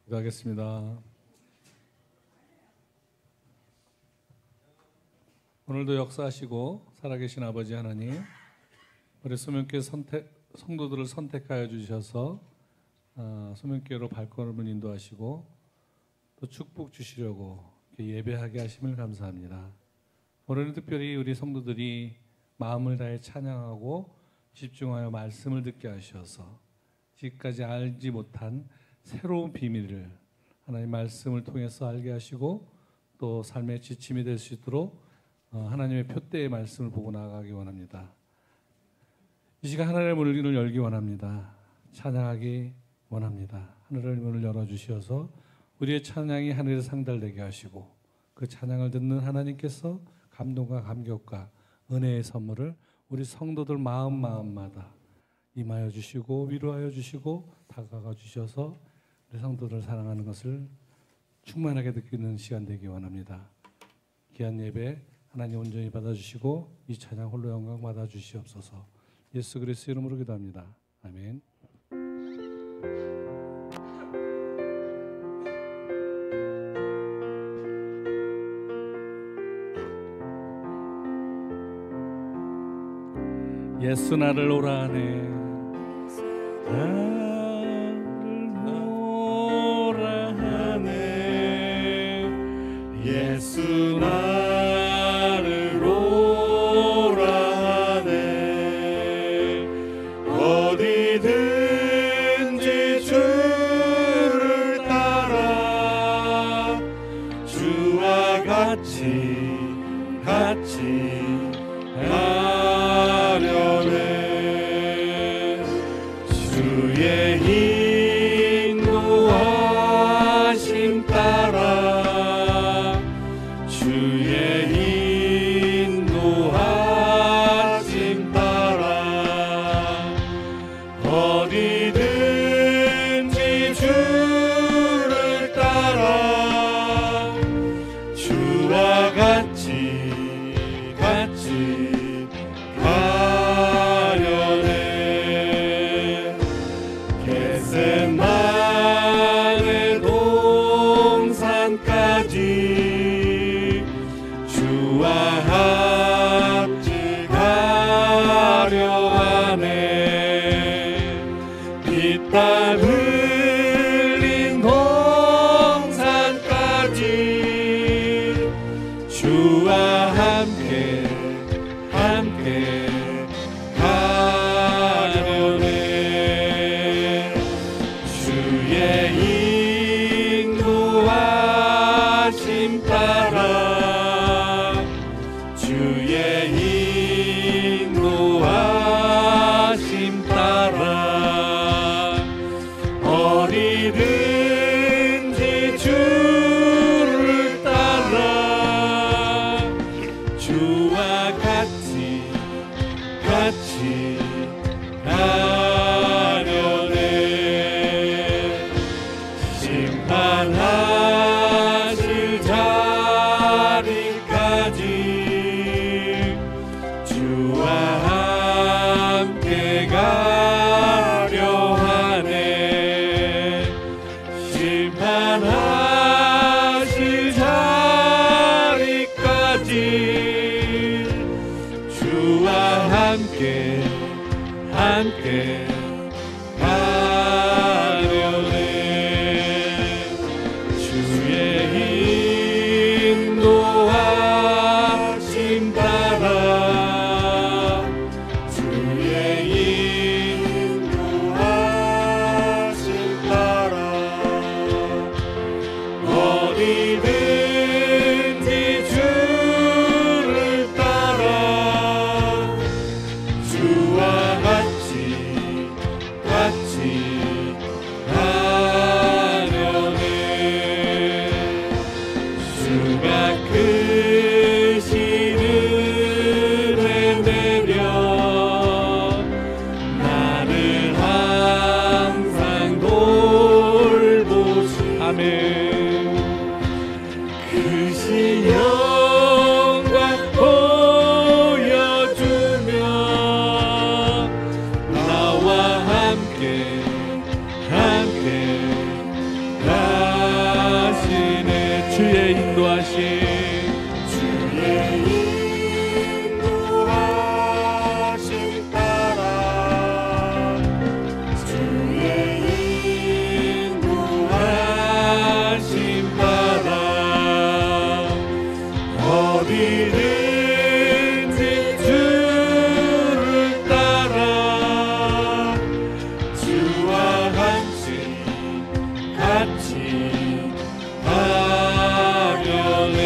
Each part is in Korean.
기도하겠습니다. 오늘도 역사하시고 살아계신 아버지 하나님, 우리 소명교회 성도들을 선택하여 주셔서 소명교회로 발걸음을 인도하시고 또 축복 주시려고 예배하게 하심을 감사합니다. 오늘은 특별히 우리 성도들이 마음을 다해 찬양하고 집중하여 말씀을 듣게 하셔서 지금까지 알지 못한 새로운 비밀을 하나님 말씀을 통해서 알게 하시고 또 삶의 지침이 될 수 있도록 하나님의 표대의 말씀을 보고 나아가기 원합니다. 이 시간 하늘의 문을 열기 원합니다. 찬양하기 원합니다. 하늘의 문을 열어주셔서 우리의 찬양이 하늘에 상달되게 하시고 그 찬양을 듣는 하나님께서 감동과 감격과 은혜의 선물을 우리 성도들 마음마다 임하여 주시고 위로하여 주시고 다가가 주셔서 우리 성도들을 사랑하는 것을 충만하게 느끼는 시간 되기 원합니다. 귀한 예배 하나님 온전히 받아주시고 이 찬양 홀로 영광 받아주시옵소서. 예수 그리스도 이름으로 기도합니다. 아멘. 예수 나를 오라하네, 예수 나를 오라하네. 어디든지 주를 따라 주와 같이 가려네. 주의 인도하심 따라 주의 인도하심 따라 어디든지 주를 따라 주와 같이 가려네. 겟세마네 동산까지 주와 함께 가려 하네. 빛땀 흘린 동산까지 주와 함께 가려네. 주의 인도하심 따라 주의 인도하심 따라 어디든지 주를 따라 주와 같이 가려네. 심판하실 자리까지 주와 함께 가려 하네. 심판하실 자리까지 주와 함께 가려네. 주의 인도하심 따라 주의 인도하심 따라 어디든지 주를 따라 주와 같이 가려네. 주가 크신 은혜 내려 나를 항상 돌보시. 아멘. 크신 영광 보여주며 나와 함께 함께 인도하심 주의 인도하심 따라 주의 인도하심 따라 어디든지 주를 따라 주와 같이 가려네.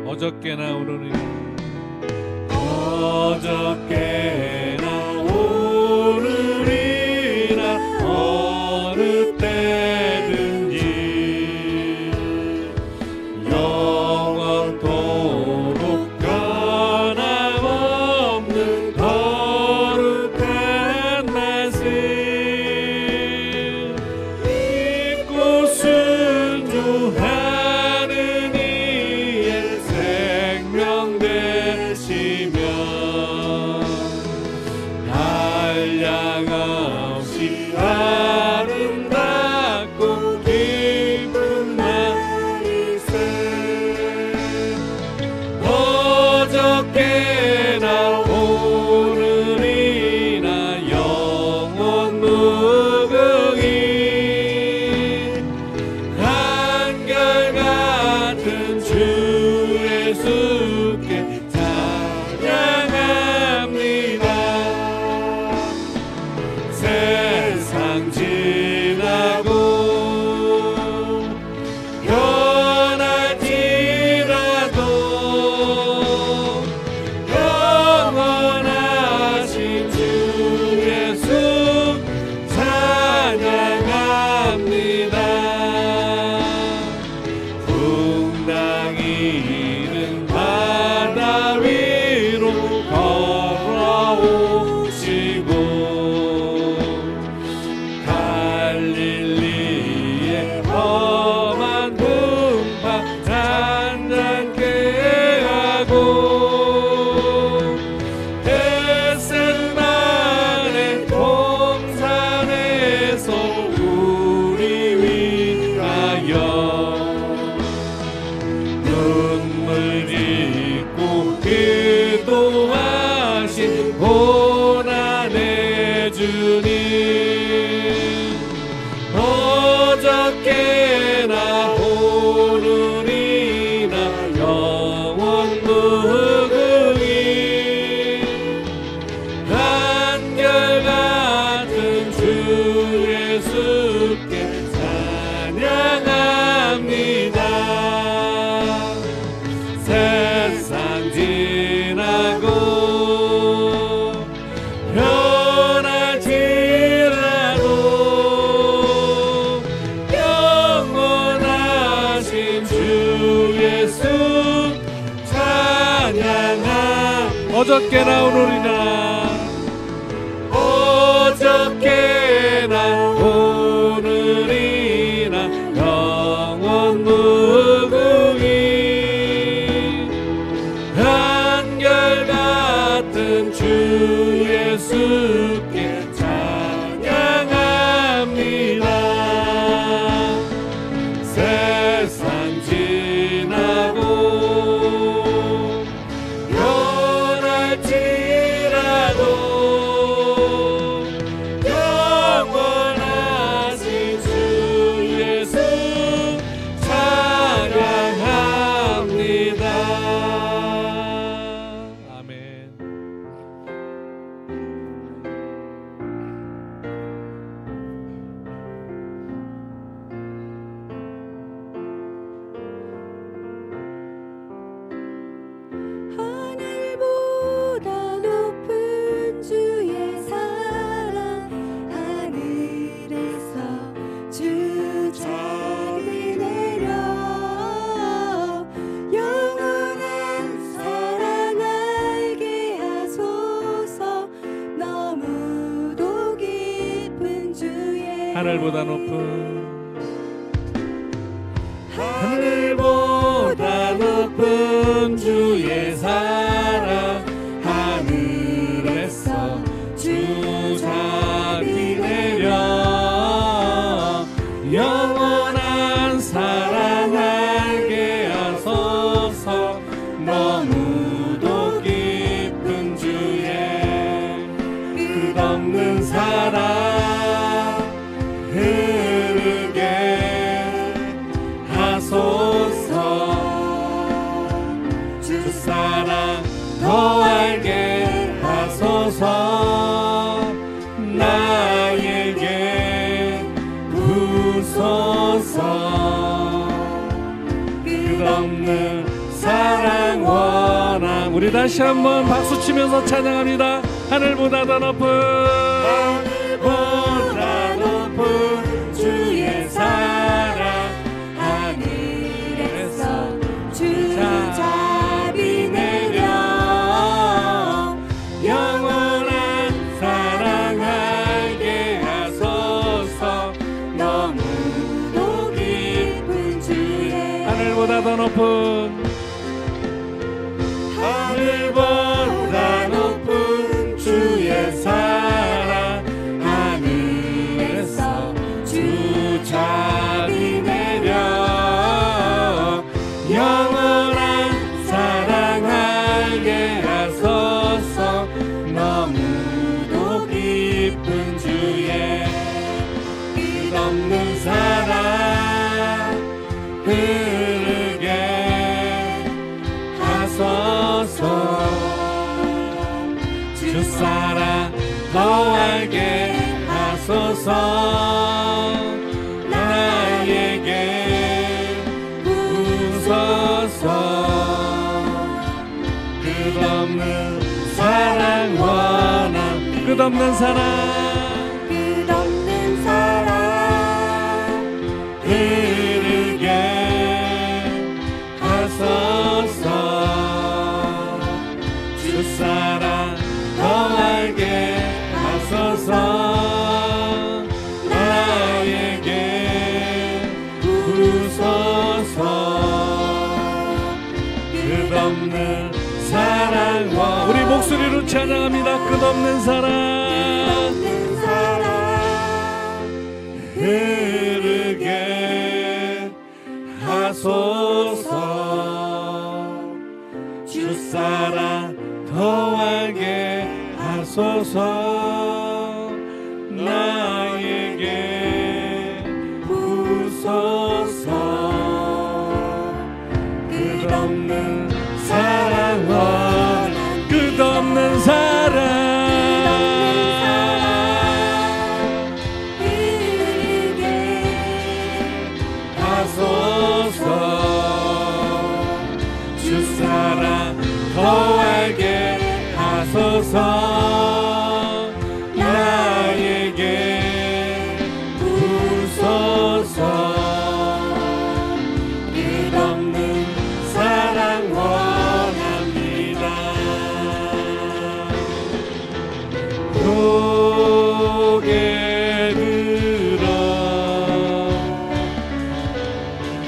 어저께나 오늘이나 어저께나 오늘이나 어느 때든지 영원토록 변함없는 거룩한 말씀 믿고 순종하는 이의 생명 되시며 한량없이 아름답고 기쁜 날이세. 어저께나 오늘이나 영원 무궁히 한결같은 주 예수께 찬양합니다. 세상 지나고 변할지라도 영원하신 주 예수 찬양합니다. 풍랑이는 바다 위로 걸어오시고 갈릴리의 험한 풍파 잔잔케 하고 겟세마네 동산에서 우리 위하여 눈물 짓고 기도하신 고난의 주님 어저께나 오늘이나 영원 무궁히 한결같은 주 예수께 찬양합니다. 세상 지나고 변할지라도 영원하신 주 예수 찬양합니다. 어저께나 오늘이나 어저께나 오늘이나 영원 무궁히 한결같은 주 예수께 찬양합니다. 세상 지나고 변할지라도 영원하신 주 예수 찬양합니다. 아멘. 하늘보다 높은 주의 사랑 하늘에서 주 자비 내려 영원한 사랑 알게 하소서. 너무도 깊은 주의 하늘보다 높은 하늘보다 높은 주의 사랑 하늘 사랑 더 알게 하소서. 나에게 부소서. 끝없는 사랑 원함. 우리 다시 한번 박수 치면서 찬양합니다. 하늘보다 더 높은, 하늘보다 높은 주의 사랑. 하늘에서 주 자비 내려 영원한 사랑 알게 하소서. 너무도 깊은 주의 하늘보다 더 높은, 하늘보다 높은 주의 사랑. 하늘에서 주 자비 내려 영원한 사랑 알게 하소서. 너무도 깊은 주의 끝없는 사랑 흐르게 하소서. 주 사랑 더 알게 하소서. 나에게 부소서. 끝없는 사랑 원함. 끝없는 사랑, 끝없는 사랑 흐르게 하소서. 주 사랑 더 알게 하소서. 나에게 부소서. 끝없는 사랑 원. 우리 목소리로 찬양합니다. 끝없는 사랑, 끝없는 사랑 흐르게 하소서. 주 사랑 더 알게 하소서. 나에게 부소서. 끝없는 사랑 원함. 끝없는 사랑, 하소서. 주 사랑 더 알게 하소서. 나에게 부소서. 끝없는 사랑 원합니다. 고개 들어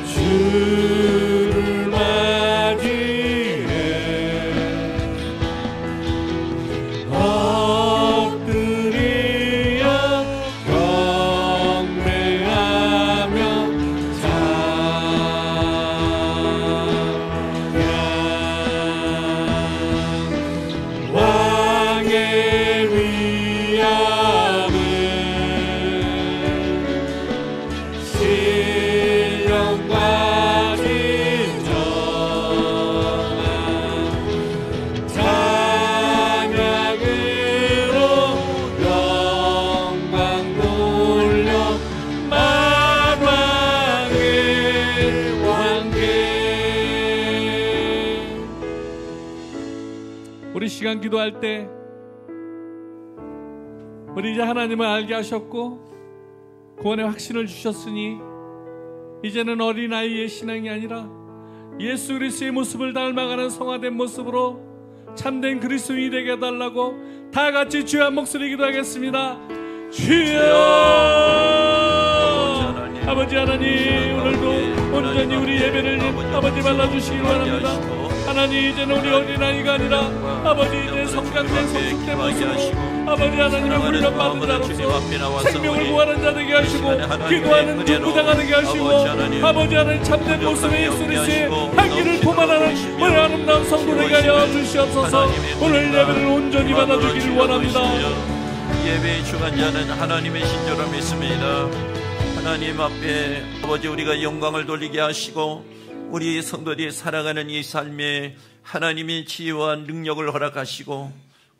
주를 맞이해 엎드려 경배하며 찬양. 왕의 위엄을 신령과 진정한 찬양으로 영광 돌려 만왕의 왕께. 우리 시간 기도할 때 우리 이제 하나님을 알게 하셨고 구원의 확신을 주셨으니 이제는 어린아이의 신앙이 아니라 예수 그리스도의 모습을 닮아가는 성화된 모습으로 참된 그리스도인이 되게 해달라고 다 같이 주여 한 목소리 기도하겠습니다. 주여, 아버지 하나님, 오늘도 온전히 우리 예배를 아버지 말라주시기 바랍니다. 하나님, 이제는 우리 어린아이가 아니라 아버지 이제 성장된 성숙된 모습으로 아버지 하나님의 훈련받은 자로서 생명을 구하는 자 되게 하시고 기도하는 중부자가 되게 하시고 아버지 하나님 참된 모습의 예수 그리스도의 향기를 포만하는 우리 아름다운 성도 되게 하여 주시옵소서. 오늘 예배를 온전히 받아주기를 원합니다. 예배의 주관자는 하나님의 신조로 믿습니다. 하나님 앞에 아버지 우리가 영광을 돌리게 하시고 우리 성도들이 살아가는 이 삶에 하나님이 지혜와 능력을 허락하시고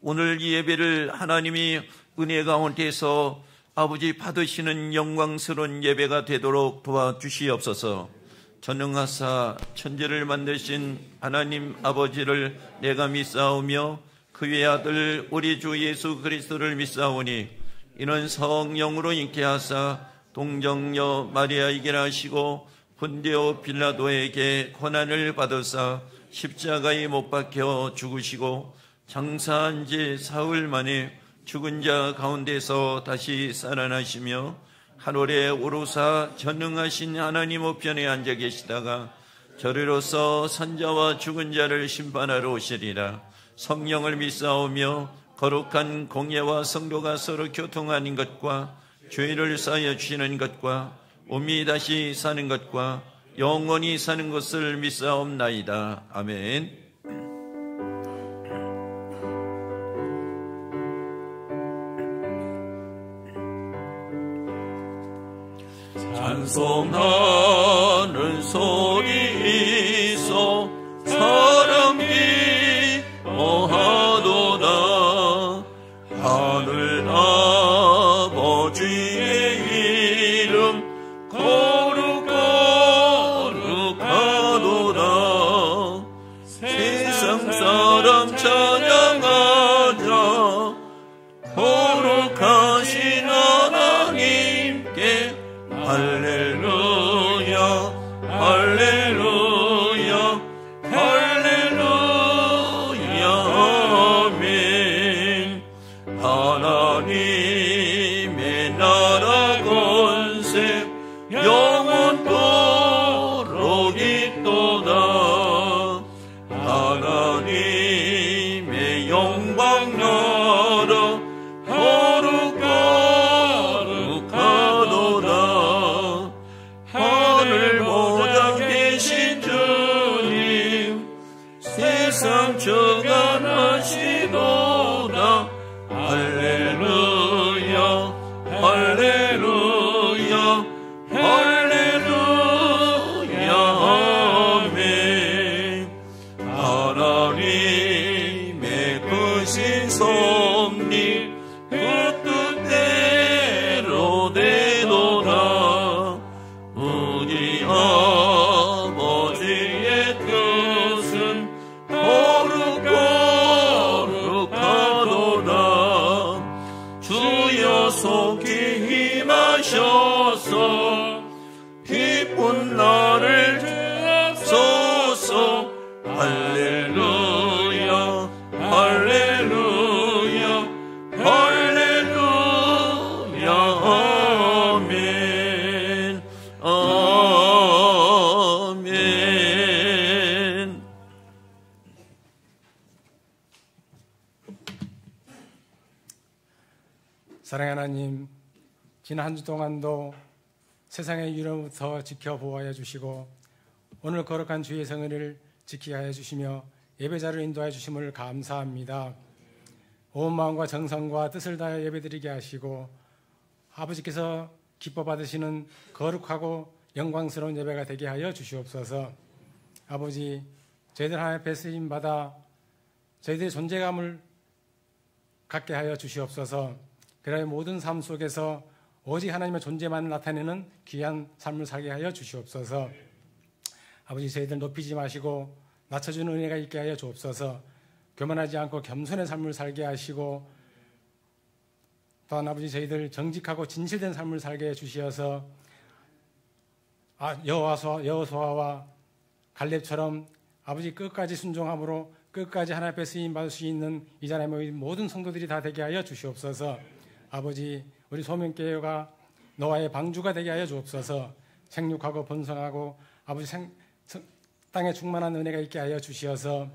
오늘 이 예배를 하나님이 은혜 가운데서 아버지 받으시는 영광스러운 예배가 되도록 도와주시옵소서. 전능하사 천지를 만드신 하나님 아버지를 내가 믿사오며 그의 아들 우리 주 예수 그리스도를 믿사오니 이는 성령으로 잉태하사 동정녀 마리아에게 하시고 본디오 빌라도에게 고난을 받으사 십자가에 못 박혀 죽으시고 장사한 지 사흘 만에 죽은 자 가운데서 다시 살아나시며 하늘에 오르사 전능하신 하나님 우편에 앉아 계시다가 저리로서 선자와 죽은 자를 심판하러 오시리라. 성령을 믿사오며 거룩한 공예와 성도가 서로 교통하는 것과 죄를 사하여 주시는 것과 몸이 다시 사는 것과 영원히 사는 것을 믿사옵나이다. 아멘. 찬송하는 소리 있어 사랑이 어하도다. 하늘 아버지의 이름 거룩하도다. 세상 사람 찬양하자. 거룩하신 하나님께 할렐루야 할렐루야 할렐루야 아멘. 하나님의 나라 권세 영원토록 있도다. 하나님의 영광 나라 거룩하도다. 하늘 보좌 계신 주님 세상 주관하시도다. 할렐루야 할렐루야 할렐루야 아멘. 하나님의 크신 섭리 그 뜻대로 되도다. 우리 아버지의 뜻은 거룩하도다. 주여 속히 임하셔서 기쁜 날을 주옵소서. 할렐루야 할렐루야 할렐루야 아멘 아멘. 사랑하는 하나님, 지난 한 주 동안도 세상의 유령부터 지켜보아야 주시고 오늘 거룩한 주의 성회를 지키게 하여 주시며 예배자를 인도하여 주심을 감사합니다. 온 마음과 정성과 뜻을 다하여 예배드리게 하시고 아버지께서 기뻐 받으시는 거룩하고 영광스러운 예배가 되게 하여 주시옵소서. 아버지, 저희들 하나님 앞에 쓰임받아 저희들의 존재감을 갖게 하여 주시옵소서. 그러한 모든 삶 속에서 오직 하나님의 존재만 나타내는 귀한 삶을 살게 하여 주시옵소서. 아버지, 저희들 높이지 마시고 낮춰주는 은혜가 있게 하여 주옵소서. 교만하지 않고 겸손의 삶을 살게 하시고 또한 아버지, 저희들 정직하고 진실된 삶을 살게 해 주시어서 여호수아와 갈렙처럼 아버지 끝까지 순종함으로 끝까지 하나님 앞에 쓰임 받을 수 있는 이 자리에 모인 모든 성도들이 다 되게 하여 주시옵소서. 아버지, 우리 소명교회가 노아의 방주가 되게 하여 주옵소서. 생육하고 번성하고 아버지 땅에 충만한 은혜가 있게 하여 주시어서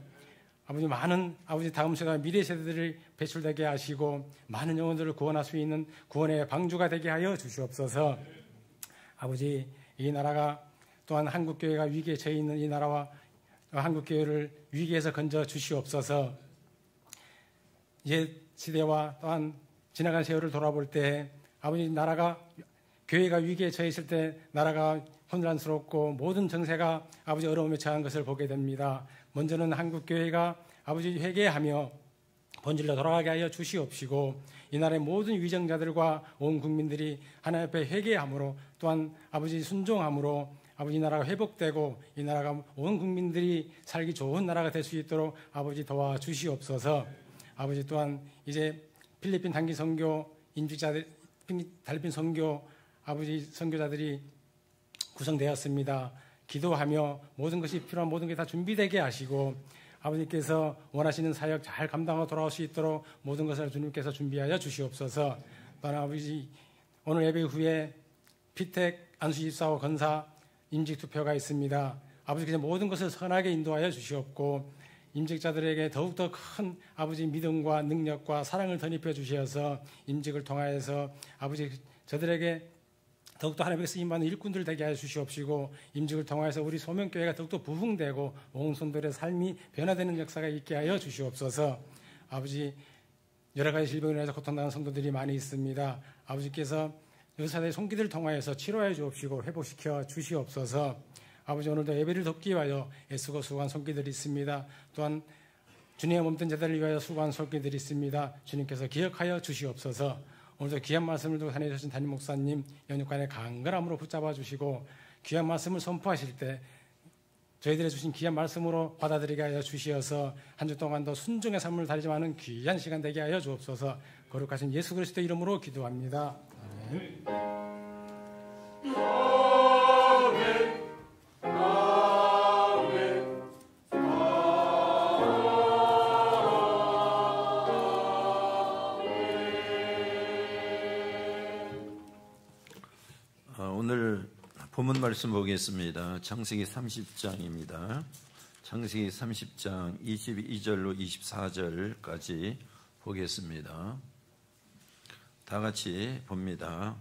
아버지, 많은 아버지 다음 세대 미래 세대들을 배출되게 하시고 많은 영혼들을 구원할 수 있는 구원의 방주가 되게 하여 주시옵소서. 아버지, 이 나라가 또한 한국교회가 위기에 처해 있는 이 나라와 한국교회를 위기에서 건져 주시옵소서. 옛 시대와 또한 지나간 세월을 돌아볼 때 아버지, 나라가 교회가 위기에 처해 있을 때 나라가 혼란스럽고 모든 정세가 아버지 어려움에 처한 것을 보게 됩니다. 먼저는 한국교회가 아버지 회개하며 본질로 돌아가게 하여 주시옵시고 이 나라의 모든 위정자들과 온 국민들이 하나님 앞에 회개함으로 또한 아버지 순종함으로 아버지 이 나라가 회복되고 이 나라가 온 국민들이 살기 좋은 나라가 될 수 있도록 아버지 도와주시옵소서. 아버지 또한 이제 필리핀 단기 선교 임직자들 달핀 선교 아버지 선교자들이 구성되었습니다. 기도하며 모든 것이 필요한 모든 게 다 준비되게 하시고 아버지께서 원하시는 사역 잘 감당하고 돌아올 수 있도록 모든 것을 주님께서 준비하여 주시옵소서. 또한 아버지 오늘 예배 후에 피택 안수24호 건사 임직 투표가 있습니다. 아버지께서 모든 것을 선하게 인도하여 주시옵고 임직자들에게 더욱더 큰 아버지 믿음과 능력과 사랑을 덧입혀 주셔서 임직을 통하여서 아버지 저들에게 더욱더 하나님께 쓰임받는 일꾼들 되게 하여 주시옵시고 임직을 통하여서 우리 소명교회가 더욱더 부흥되고 온 성도들의 삶이 변화되는 역사가 있게 하여 주시옵소서. 아버지 여러 가지 질병으로 인해서 고통당하는 성도들이 많이 있습니다. 아버지께서 의사들의 손길을 통하여서 치료해 주옵시고 회복시켜 주시옵소서. 아버지 오늘도 예배를 돕기 위하여 애쓰고 수고한 손길들이 있습니다. 또한 주님의 몸된 제자를 위하여 수고한 손길들이 있습니다. 주님께서 기억하여 주시옵소서. 오늘도 귀한 말씀을 두고 다니신 담임 목사님 연육간의 강건함으로 붙잡아 주시고 귀한 말씀을 선포하실 때 저희들의 주신 귀한 말씀으로 받아들이게 하여 주시어서 한 주 동안도 순종의 삶을 다니지만은 귀한 시간 되게 하여 주옵소서. 거룩하신 예수 그리스도 이름으로 기도합니다. 아멘. 오늘 본문 말씀 보겠습니다. 창세기 30장입니다. 창세기 30장 22절로 24절까지 보겠습니다. 다 같이 봅니다.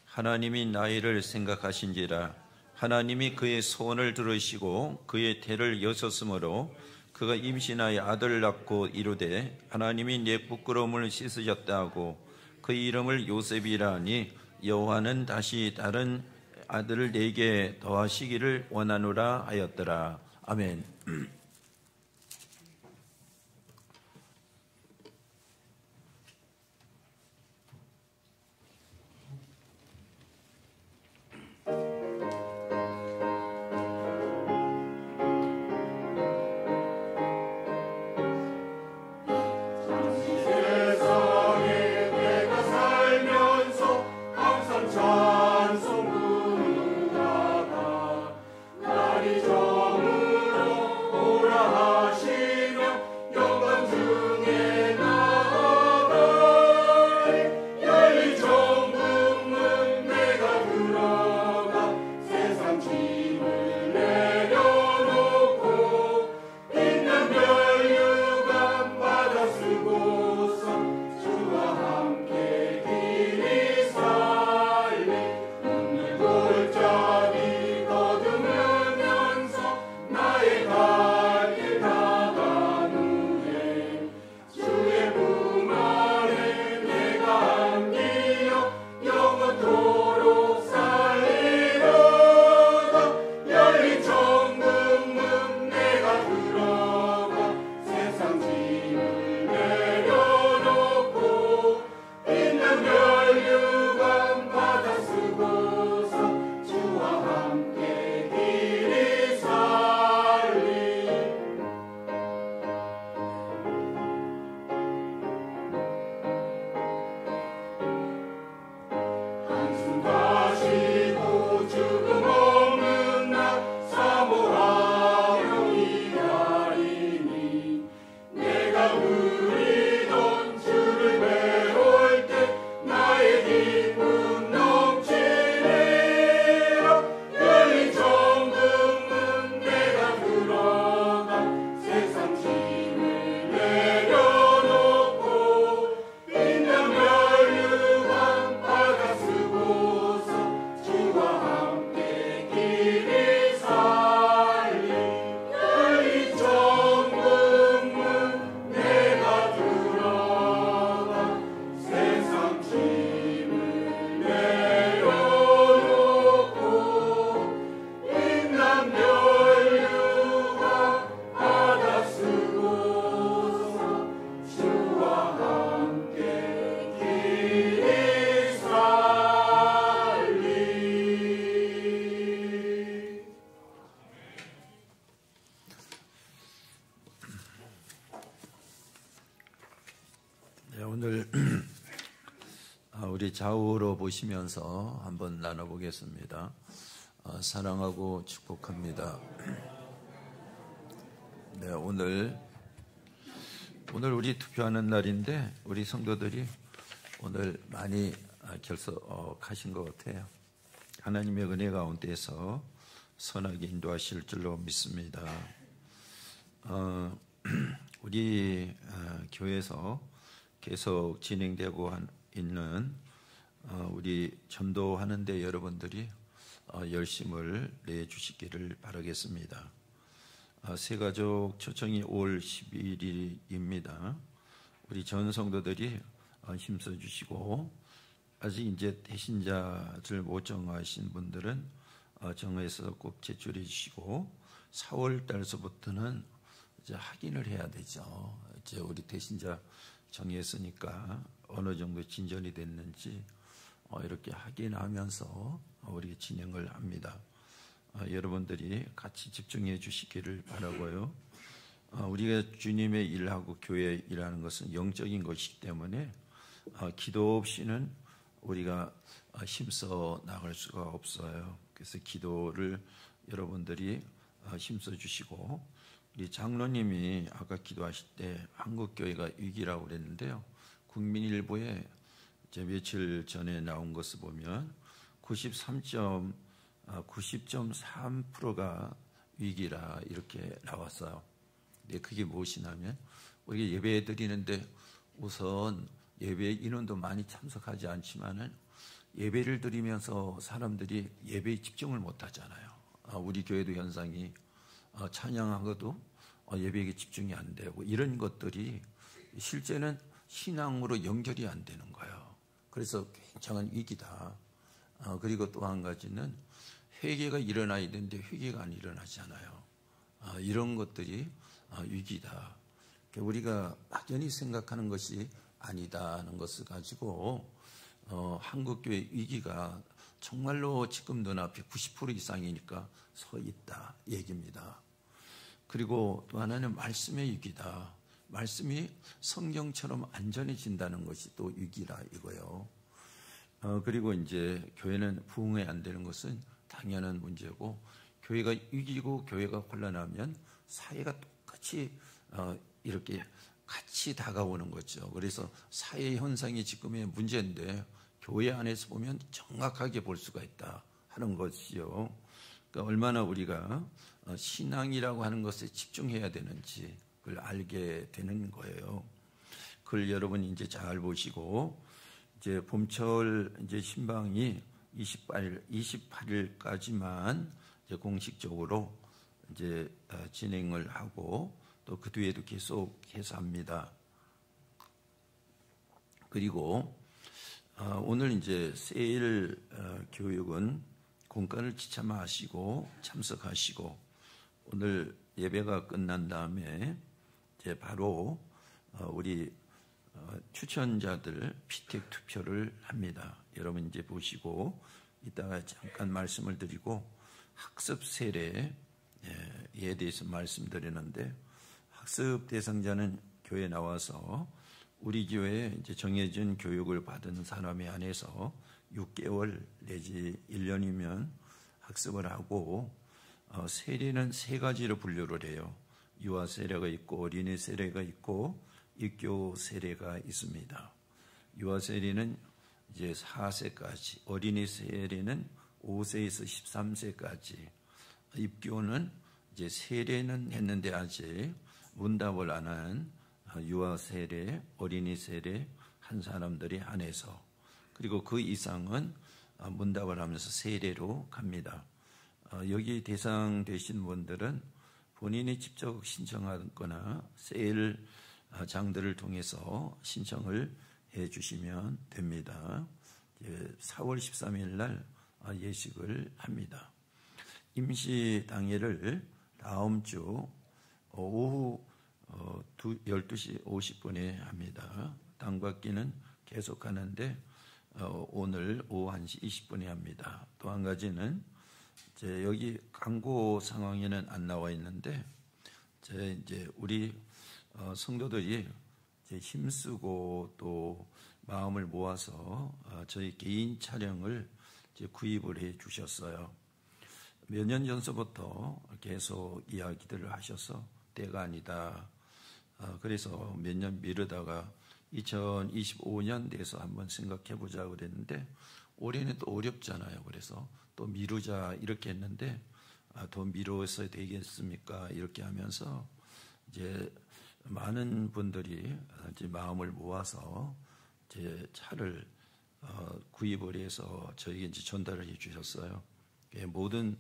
하나님이 나이를 생각하신지라 하나님이 그의 소원을 들으시고 그의 태를 여셨으므로 그가 임신하여 아들을 낳고 이르되 하나님이 내 부끄러움을 씻으셨다 하고 그 이름을 요셉이라 하니 여호와는 다시 다른 아들을 내게 더하시기를 원하노라 하였더라. 아멘. 찬송 부르다가 날이 저물어 오늘 우리 좌우로 보시면서 한번 나눠보겠습니다. 사랑하고 축복합니다. 네, 오늘 우리 투표하는 날인데 우리 성도들이 오늘 많이 결석하신 것 같아요. 하나님의 은혜 가운데서 선하게 인도하실 줄로 믿습니다. 우리 교회에서 계속 진행되고 있는 우리 전도하는데 여러분들이 열심을 내주시기를 바라겠습니다. 새가족 초청이 5월 11일입니다. 우리 전 성도들이 힘써 주시고 아직 이제 대신자를 못 정하신 분들은 정해서 꼭 제출해 주시고 4월 달서부터는 이제 확인을 해야 되죠. 이제 우리 대신자 정했으니까 어느 정도 진전이 됐는지 이렇게 확인하면서 우리 진행을 합니다. 여러분들이 같이 집중해 주시기를 바라고요. 우리가 주님의 일하고 교회 일하는 것은 영적인 것이기 때문에 기도 없이는 우리가 힘써 나갈 수가 없어요. 그래서 기도를 여러분들이 힘써 주시고 우리 장로님이 아까 기도하실 때 한국교회가 위기라고 그랬는데요. 국민일보에 이제 며칠 전에 나온 것을 보면 90.3%가 위기라 이렇게 나왔어요. 근데 그게 무엇이냐면 우리가 예배 드리는데 우선 예배 인원도 많이 참석하지 않지만은 예배를 드리면서 사람들이 예배에 집중을 못 하잖아요. 우리 교회도 현상이 찬양하고도 예배에 집중이 안 되고 이런 것들이 실제는 신앙으로 연결이 안 되는 거예요. 그래서 굉장한 위기다. 그리고 또 한 가지는 회개가 일어나야 되는데 회개가 안 일어나잖아요. 이런 것들이 위기다. 우리가 막연히 생각하는 것이 아니다는 것을 가지고 한국교회 위기가 정말로 지금 눈앞에 90% 이상이니까 서 있다 얘기입니다. 그리고 또 하나는 말씀의 위기다. 말씀이 성경처럼 안전해진다는 것이 또 위기라 이거예요. 그리고 이제 교회는 부흥이 안 되는 것은 당연한 문제고 교회가 위기고 교회가 혼란하면 사회가 똑같이 이렇게 같이 다가오는 거죠. 그래서 사회 현상이 지금의 문제인데 교회 안에서 보면 정확하게 볼 수가 있다 하는 것이요. 그러니까 얼마나 우리가 신앙이라고 하는 것에 집중해야 되는지 그걸 알게 되는 거예요. 그걸 여러분 이제 잘 보시고 이제 봄철 이제 신방이 28일까지만 이제 공식적으로 이제 진행을 하고 또 그 뒤에도 계속해서 합니다. 그리고 오늘 이제 세일 교육은 공간을 지참하시고 참석하시고 오늘 예배가 끝난 다음에 이제 바로 우리 추천자들 피택 투표를 합니다. 여러분 이제 보시고 이따가 잠깐 말씀을 드리고 학습 세례에 대해서 말씀드리는데 학습 대상자는 교회에 나와서 우리 교회에 이제 정해진 교육을 받은 사람에 한해서 6개월 내지 1년이면 학습을 하고 세례는 세 가지로 분류를 해요. 유아 세례가 있고 어린이 세례가 있고 입교 세례가 있습니다. 유아 세례는 이제 4세까지, 어린이 세례는 5세에서 13세까지, 입교는 이제 세례는 했는데 아직 문답을 안 한 유아 세례, 어린이 세례 한 사람들이 한해서 그리고 그 이상은 문답을 하면서 세례로 갑니다. 여기 대상 되신 분들은 본인이 직접 신청하거나 세일 장들을 통해서 신청을 해 주시면 됩니다. 4월 13일 날 예식을 합니다. 임시 당일을 다음 주 오후 12시 50분에 합니다. 당받기는 계속하는데 오늘 오후 1시 20분에 합니다. 또 한 가지는 여기 광고 상황에는 안 나와 있는데 이제 우리 성도들이 힘쓰고 또 마음을 모아서 저희 개인 차량을 구입을 해 주셨어요. 몇 년 전서부터 계속 이야기들을 하셔서 때가 아니다. 그래서 몇 년 미루다가 2025년 돼서 한번 생각해 보자 그랬는데 올해는 또 어렵잖아요. 그래서 또 미루자 이렇게 했는데 더 미뤄서 되겠습니까? 이렇게 하면서 이제 많은 분들이 이제 마음을 모아서 이제 차를 구입을 해서 저에게 이제 전달을 해 주셨어요. 모든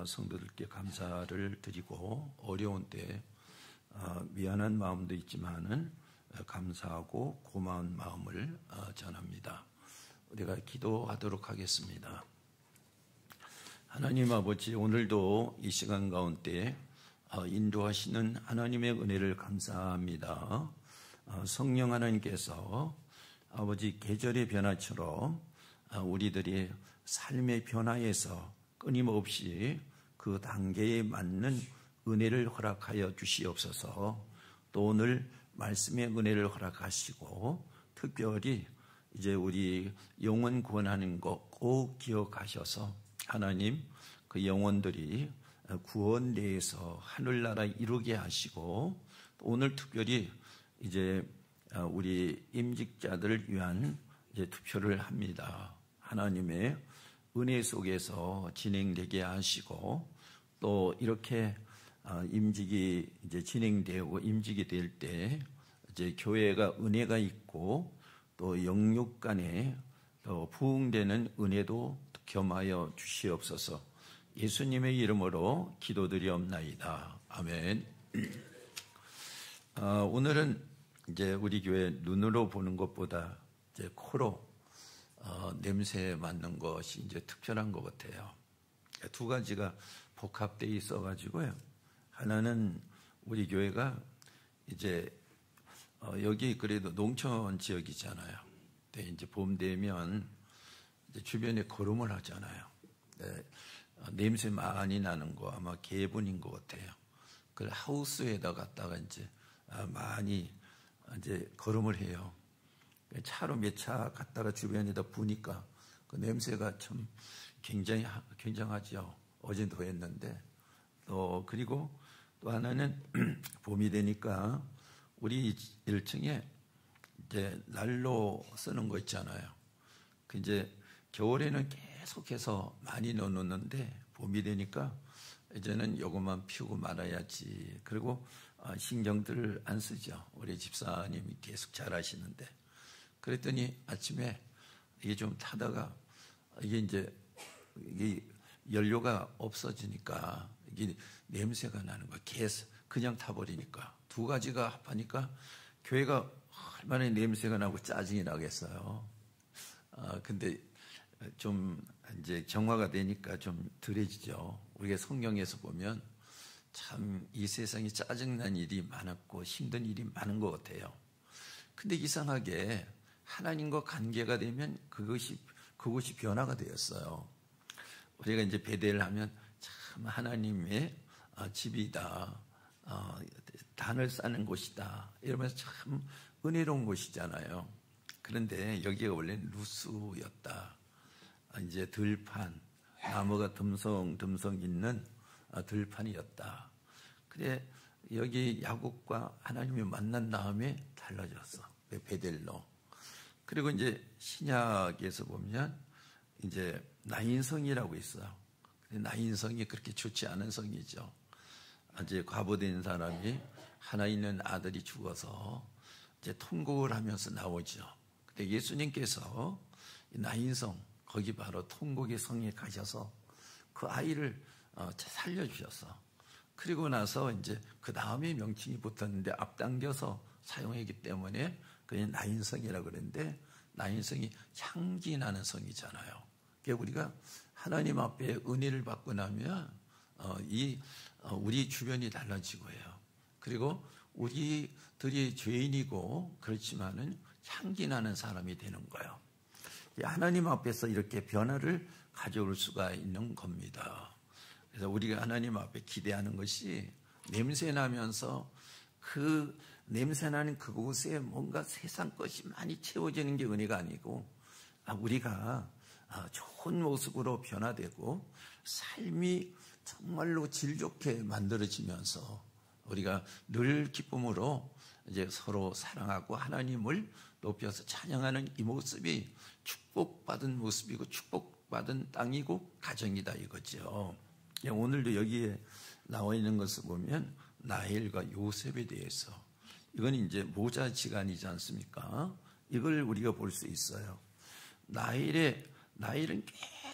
성도들께 감사를 드리고 어려운 때 미안한 마음도 있지만은 감사하고 고마운 마음을 전합니다. 우리가 기도하도록 하겠습니다. 하나님 아버지, 오늘도 이 시간 가운데 인도하시는 하나님의 은혜를 감사합니다. 성령 하나님께서 아버지 계절의 변화처럼 우리들이 삶의 변화에서 끊임없이 그 단계에 맞는 은혜를 허락하여 주시옵소서. 또 오늘 말씀의 은혜를 허락하시고 특별히 이제 우리 영혼 구원하는 것 꼭 기억하셔서 하나님 그 영혼들이 구원 내에서 하늘나라 이루게 하시고 오늘 특별히 이제 우리 임직자들을 위한 이제 투표를 합니다. 하나님의 은혜 속에서 진행되게 하시고 또 이렇게 임직이 이제 진행되고 임직이 될 때 이제 교회가 은혜가 있고 또 영육 간에 또 부흥되는 은혜도 겸하여 주시옵소서. 예수님의 이름으로 기도드리옵나이다. 아멘. 오늘은 이제 우리 교회 눈으로 보는 것보다 이제 코로 냄새 맡는 것이 이제 특별한 것 같아요. 두 가지가 복합되어 있어가지고요. 하나는 우리 교회가 이제 여기 그래도 농촌 지역이잖아요. 근데 이제 봄 되면 이제 주변에 거름을 하잖아요. 네, 냄새 많이 나는 거 아마 개분인 것 같아요. 그 하우스에다 갖다가 이제 많이 이제 거름을 해요. 차로 몇 차 갔다가 주변에다 부니까 그 냄새가 참 굉장하죠. 어제도 했는데 또 그리고 또 하나는 봄이 되니까 우리 1층에 이제 난로 쓰는 거 있잖아요. 그 이제 겨울에는 계속해서 많이 넣어놓는데 봄이 되니까 이제는 요것만 피우고 말아야지. 그리고 신경들을 안 쓰죠. 우리 집사님이 계속 잘하시는데. 그랬더니 아침에 이게 좀 타다가 이게 이제 이게 연료가 없어지니까 이게 냄새가 나는 거야. 계속 그냥 타버리니까. 두 가지가 합하니까 교회가 얼마나 냄새가 나고 짜증이 나겠어요. 근데 좀 이제 정화가 되니까 좀 덜해지죠. 우리가 성경에서 보면 참 이 세상에 짜증난 일이 많았고 힘든 일이 많은 것 같아요. 근데 이상하게 하나님과 관계가 되면 그것이 변화가 되었어요. 우리가 이제 베델을 하면 참 하나님의 집이다. 단을 쌓는 곳이다. 이러면서 참 은혜로운 곳이잖아요. 그런데 여기가 원래 루스였다. 이제 들판, 나무가 듬성듬성 있는 들판이었다. 근데 여기 야곱과 하나님이 만난 다음에 달라졌어. 베델로. 그리고 이제 신약에서 보면 이제 나인성이라고 있어요. 근데 나인성이 그렇게 좋지 않은 성이죠. 이제 과부된 사람이 하나 있는 아들이 죽어서 이제 통곡을 하면서 나오죠. 근데 예수님께서 나인성 거기 바로 통곡의 성에 가셔서 그 아이를 살려주셨어. 그리고 나서 이제 그 다음에 명칭이 붙었는데 앞당겨서 사용했기 때문에 그게 나인성이라고 그랬는데 나인성이 향기 나는 성이잖아요. 그러니까 우리가 하나님 앞에 은혜를 받고 나면 우리 주변이 달라지고 해요. 그리고 우리들이 죄인이고 그렇지만은 향기 나는 사람이 되는 거예요. 하나님 앞에서 이렇게 변화를 가져올 수가 있는 겁니다. 그래서 우리가 하나님 앞에 기대하는 것이 냄새 나면서 그 냄새나는 그곳에 뭔가 세상 것이 많이 채워지는 게 은혜가 아니고 우리가 좋은 모습으로 변화되고 삶이 정말로 질 좋게 만들어지면서 우리가 늘 기쁨으로 이제 서로 사랑하고 하나님을 높여서 찬양하는 이 모습이 축복받은 모습이고 축복받은 땅이고 가정이다 이거죠. 오늘도 여기에 나와 있는 것을 보면 라헬과 요셉에 대해서 이건 이제 모자지간이지 않습니까? 이걸 우리가 볼 수 있어요. 라헬은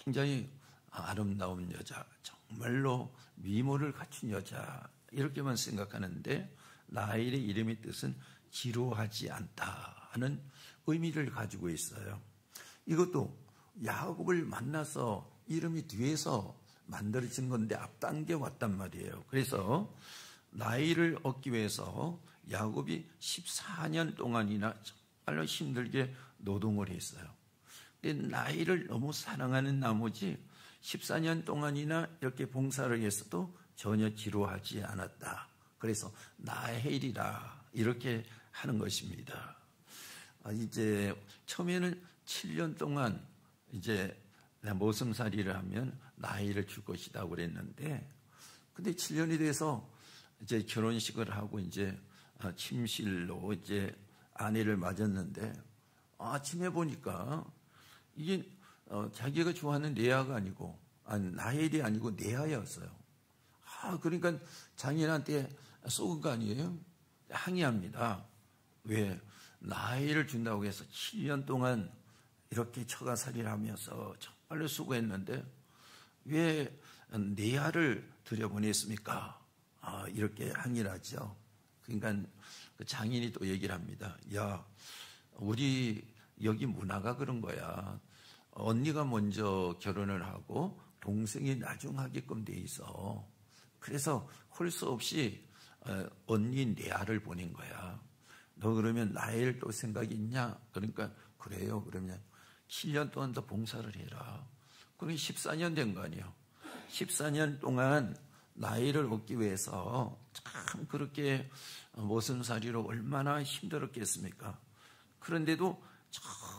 굉장히 아름다운 여자, 정말로 미모를 갖춘 여자 이렇게만 생각하는데 라헬의 이름의 뜻은 지루하지 않다 하는 의미를 가지고 있어요. 이것도 야곱을 만나서 이름이 뒤에서 만들어진 건데 앞당겨 왔단 말이에요. 그래서 라헬을 얻기 위해서 야곱이 14년 동안이나 정말로 힘들게 노동을 했어요. 근데 라헬을 너무 사랑하는 나머지 14년 동안이나 이렇게 봉사를 했어도 전혀 지루하지 않았다. 그래서 라헬이라 이렇게 하는 것입니다. 이제 처음에는 7년 동안 이제 모슴살이를 하면 라헬을 줄 것이다 그랬는데, 근데 7년이 돼서 이제 결혼식을 하고 이제 침실로 이제 아내를 맞았는데 아침에 보니까 이게 자기가 좋아하는 레아가 아니고 라헬이 아니고 레아였어요. 그러니까 장인한테 쏘은 거 아니에요? 항의합니다. 왜 라헬을 준다고 해서 7년 동안 이렇게 처가살이를 하면서 정말로 수고했는데 왜 레아를 들여보냈습니까? 이렇게 항의를 하죠. 그러니까 그 장인이 또 얘기를 합니다. 야, 우리 여기 문화가 그런 거야. 언니가 먼저 결혼을 하고 동생이 나중하게끔 돼 있어. 그래서 할 수 없이 언니 레아를 보낸 거야. 너 그러면 라헬 또 생각이 있냐? 그러니까 그래요. 그러면 7년 동안 더 봉사를 해라. 그러면 14년 된 거 아니에요. 14년 동안 라헬을 얻기 위해서 참 그렇게 모슴살이로 얼마나 힘들었겠습니까? 그런데도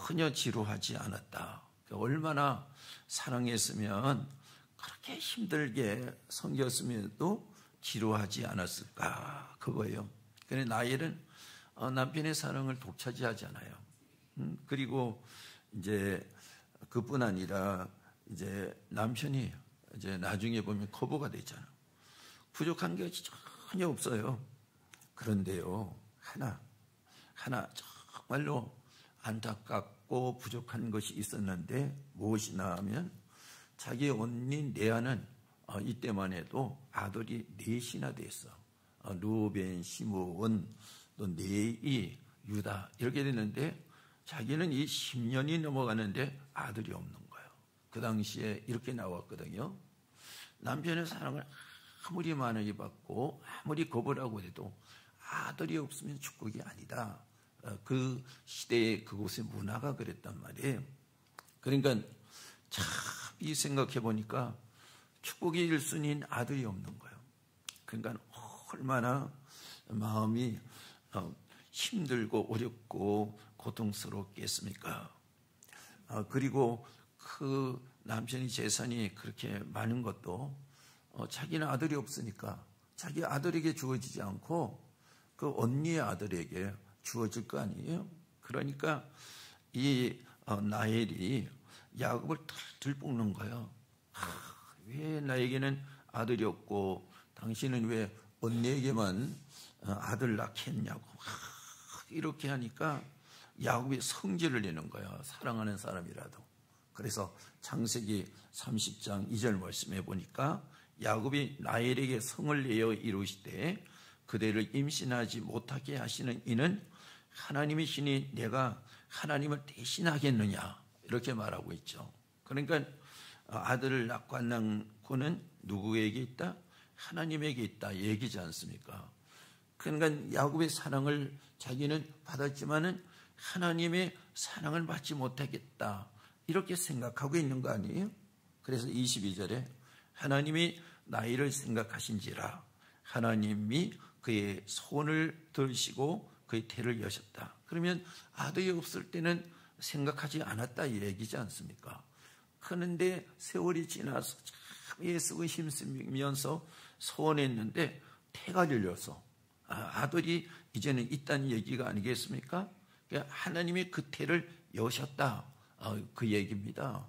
전혀 지루하지 않았다. 얼마나 사랑했으면 그렇게 힘들게 섬겼으면도 지루하지 않았을까, 그거예요. 그런데 라헬은 남편의 사랑을 독차지하지 않아요. 그리고 이제 그뿐 아니라 이제 남편이 이제 나중에 보면 거부가 되잖아요. 부족한 게 전혀 없어요. 그런데요, 하나 정말로 안타깝고 부족한 것이 있었는데 무엇이나 하면 자기 언니 레아는 이때만 해도 아들이 넷이나 됐어. 루벤, 시므온, 또 네이, 유다 이렇게 됐는데 자기는 이 10년이 넘어가는데 아들이 없는 거예요. 그 당시에 이렇게 나왔거든요. 남편의 사랑을 아무리 많이 받고 아무리 거부하고 해도 아들이 없으면 축복이 아니다. 그 시대의 그곳의 문화가 그랬단 말이에요. 그러니까 참 이 생각해 보니까 축복의 1순위인 아들이 없는 거예요. 그러니까 얼마나 마음이 힘들고 어렵고 고통스럽겠습니까? 그리고 그 남편이 재산이 그렇게 많은 것도 자기는 아들이 없으니까 자기 아들에게 주어지지 않고 그 언니의 아들에게 주어질 거 아니에요? 그러니까 이 라헬이 야곱을 덜 볶는 거예요. 왜 나에게는 아들이 없고 당신은 왜 언니에게만 아들 낳게 했냐고 이렇게 하니까 야곱이 성질을 내는 거예요. 사랑하는 사람이라도. 그래서 창세기 30장 2절 말씀해 보니까 야곱이 라헬에게 성을 내어 이루시되 그대를 임신하지 못하게 하시는 이는 하나님이시니 내가 하나님을 대신하겠느냐 이렇게 말하고 있죠. 그러니까 아들을 낳고 안 낳고는 누구에게 있다? 하나님에게 있다 얘기지 않습니까? 그러니까 야곱의 사랑을 자기는 받았지만은 하나님의 사랑을 받지 못하겠다 이렇게 생각하고 있는 거 아니에요? 그래서 22절에 하나님이 나이를 생각하신지라 하나님이 그의 손을 들으시고 그의 태를 여셨다. 그러면 아들이 없을 때는 생각하지 않았다 이 얘기지 않습니까? 그런데 세월이 지나서 참 애쓰고 힘쓰면서 소원했는데 태가 열려서 아들이 이제는 있다는 얘기가 아니겠습니까? 그러니까 하나님이 그 태를 여셨다 그 얘기입니다.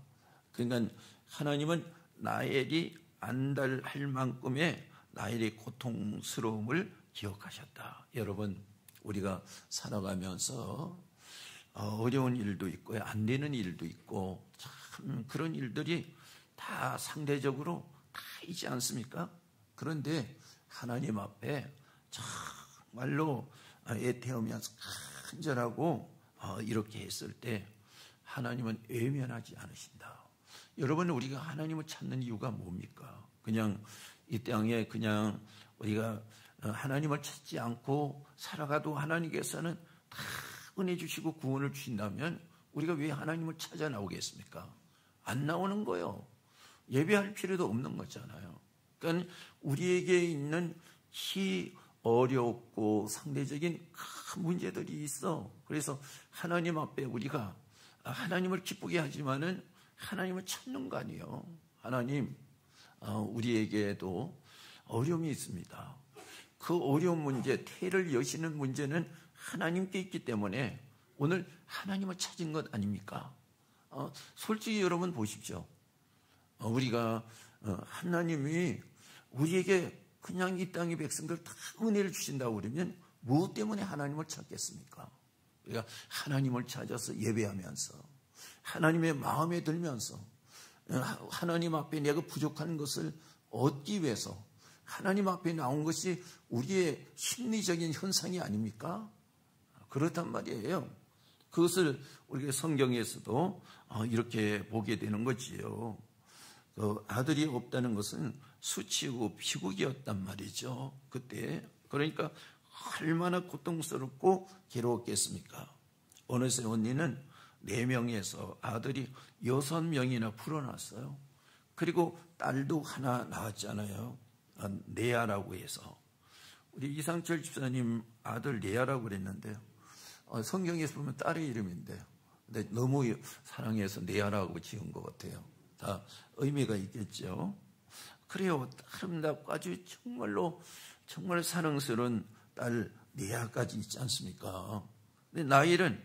그러니까 하나님은 나엘이 안달할 만큼의 나엘의 고통스러움을 기억하셨다. 여러분, 우리가 살아가면서 어려운 일도 있고 안 되는 일도 있고 참 그런 일들이 다 상대적으로 다 있지 않습니까? 그런데 하나님 앞에 정말로 애태우면서 간절하고 이렇게 했을 때 하나님은 외면하지 않으신다. 여러분, 우리가 하나님을 찾는 이유가 뭡니까? 그냥 이 땅에 그냥 우리가 하나님을 찾지 않고 살아가도 하나님께서는 다 은혜 주시고 구원을 주신다면 우리가 왜 하나님을 찾아 나오겠습니까? 안 나오는 거예요. 예배할 필요도 없는 거잖아요. 그러니까 우리에게 있는 어렵고 상대적인 큰 문제들이 있어. 그래서 하나님 앞에 우리가 하나님을 기쁘게 하지만은 하나님을 찾는 거 아니에요. 하나님, 우리에게도 어려움이 있습니다. 그 어려운 문제, 태를 여시는 문제는 하나님께 있기 때문에 오늘 하나님을 찾은 것 아닙니까? 솔직히 여러분 보십시오. 우리가 하나님이 우리에게 그냥 이 땅의 백성들 다 은혜를 주신다고 그러면 무엇 때문에 하나님을 찾겠습니까? 우리가 하나님을 찾아서 예배하면서 하나님의 마음에 들면서 하나님 앞에 내가 부족한 것을 얻기 위해서 하나님 앞에 나온 것이 우리의 심리적인 현상이 아닙니까? 그렇단 말이에요. 그것을 우리가 성경에서도 이렇게 보게 되는 거지요. 아들이 없다는 것은 수치고 비극이었단 말이죠. 그때. 그러니까 얼마나 고통스럽고 괴로웠겠습니까? 어느새 언니는 4명에서 아들이 6명이나 불어났어요. 그리고 딸도 하나 낳았잖아요. 네아라고 해서. 우리 이상철 집사님 아들 네아라고 그랬는데요. 성경에서 보면 딸의 이름인데 근데 너무 사랑해서 네아라고 지은 것 같아요. 다 의미가 있겠죠. 그래요. 아름답고 아주 정말로 정말 사랑스러운 딸 네아까지 있지 않습니까? 근데 나일은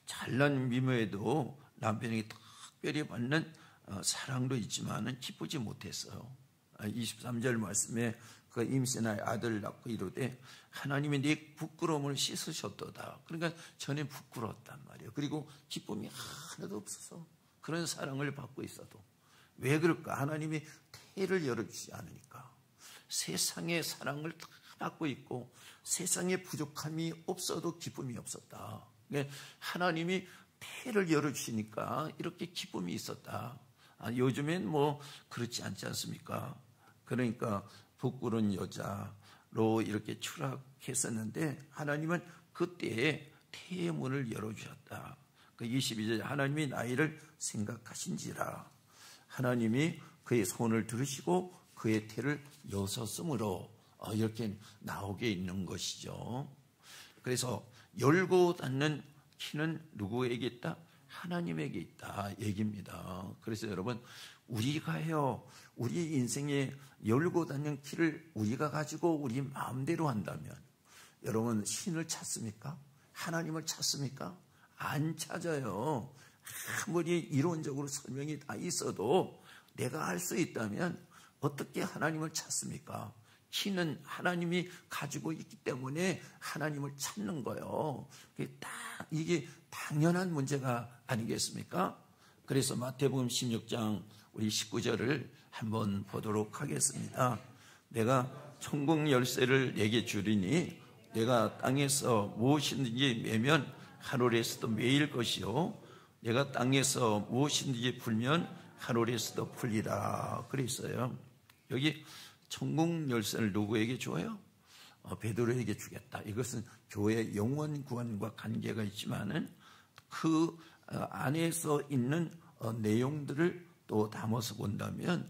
잘난 미모에도 남편에게 특별히 받는 사랑도 있지만은 기쁘지 못했어요. 23절 말씀에 그 임신하여 아들을 낳고 이르되 하나님이 네 부끄러움을 씻으셨도다. 그러니까 전에 부끄러웠단 말이에요. 그리고 기쁨이 하나도 없어서 그런 사랑을 받고 있어도 왜 그럴까? 하나님이 태를 열어주지 않으니까. 세상의 사랑을 다 받고 있고 세상에 부족함이 없어도 기쁨이 없었다. 그러니까 하나님이 태를 열어주시니까 이렇게 기쁨이 있었다. 요즘엔 뭐 그렇지 않지 않습니까? 그러니까 부끄러운 여자로 이렇게 추락했었는데 하나님은 그때에 태의 문을 열어주셨다. 그 22절 하나님이 나이를 생각하신지라 하나님이 그의 손을 들으시고 그의 태를 여셨으므로 이렇게 나오게 있는 것이죠. 그래서 열고 닫는 키는 누구에게 있다? 하나님에게 있다 얘기입니다. 그래서 여러분 우리가요 우리 인생에 열고 닫는 키를 우리가 가지고 우리 마음대로 한다면 여러분 신을 찾습니까? 하나님을 찾습니까? 안 찾아요. 아무리 이론적으로 설명이 다 있어도 내가 할 수 있다면 어떻게 하나님을 찾습니까? 키는 하나님이 가지고 있기 때문에 하나님을 찾는 거예요. 이게 당연한 문제가 아니겠습니까? 그래서 마태복음 16장 우리 19절을 한번 보도록 하겠습니다. 내가 천국 열쇠를 내게 주리니 내가 땅에서 무엇이든지 매면 하늘에서도 매일 것이요 내가 땅에서 무엇이든지 풀면 하늘에서도 풀리라 그랬어요. 여기 천국 열쇠를 누구에게 줘요? 베드로에게 주겠다. 이것은 교회 영원 구원과 관계가 있지만은 그 안에서 있는 내용들을 또 담아서 본다면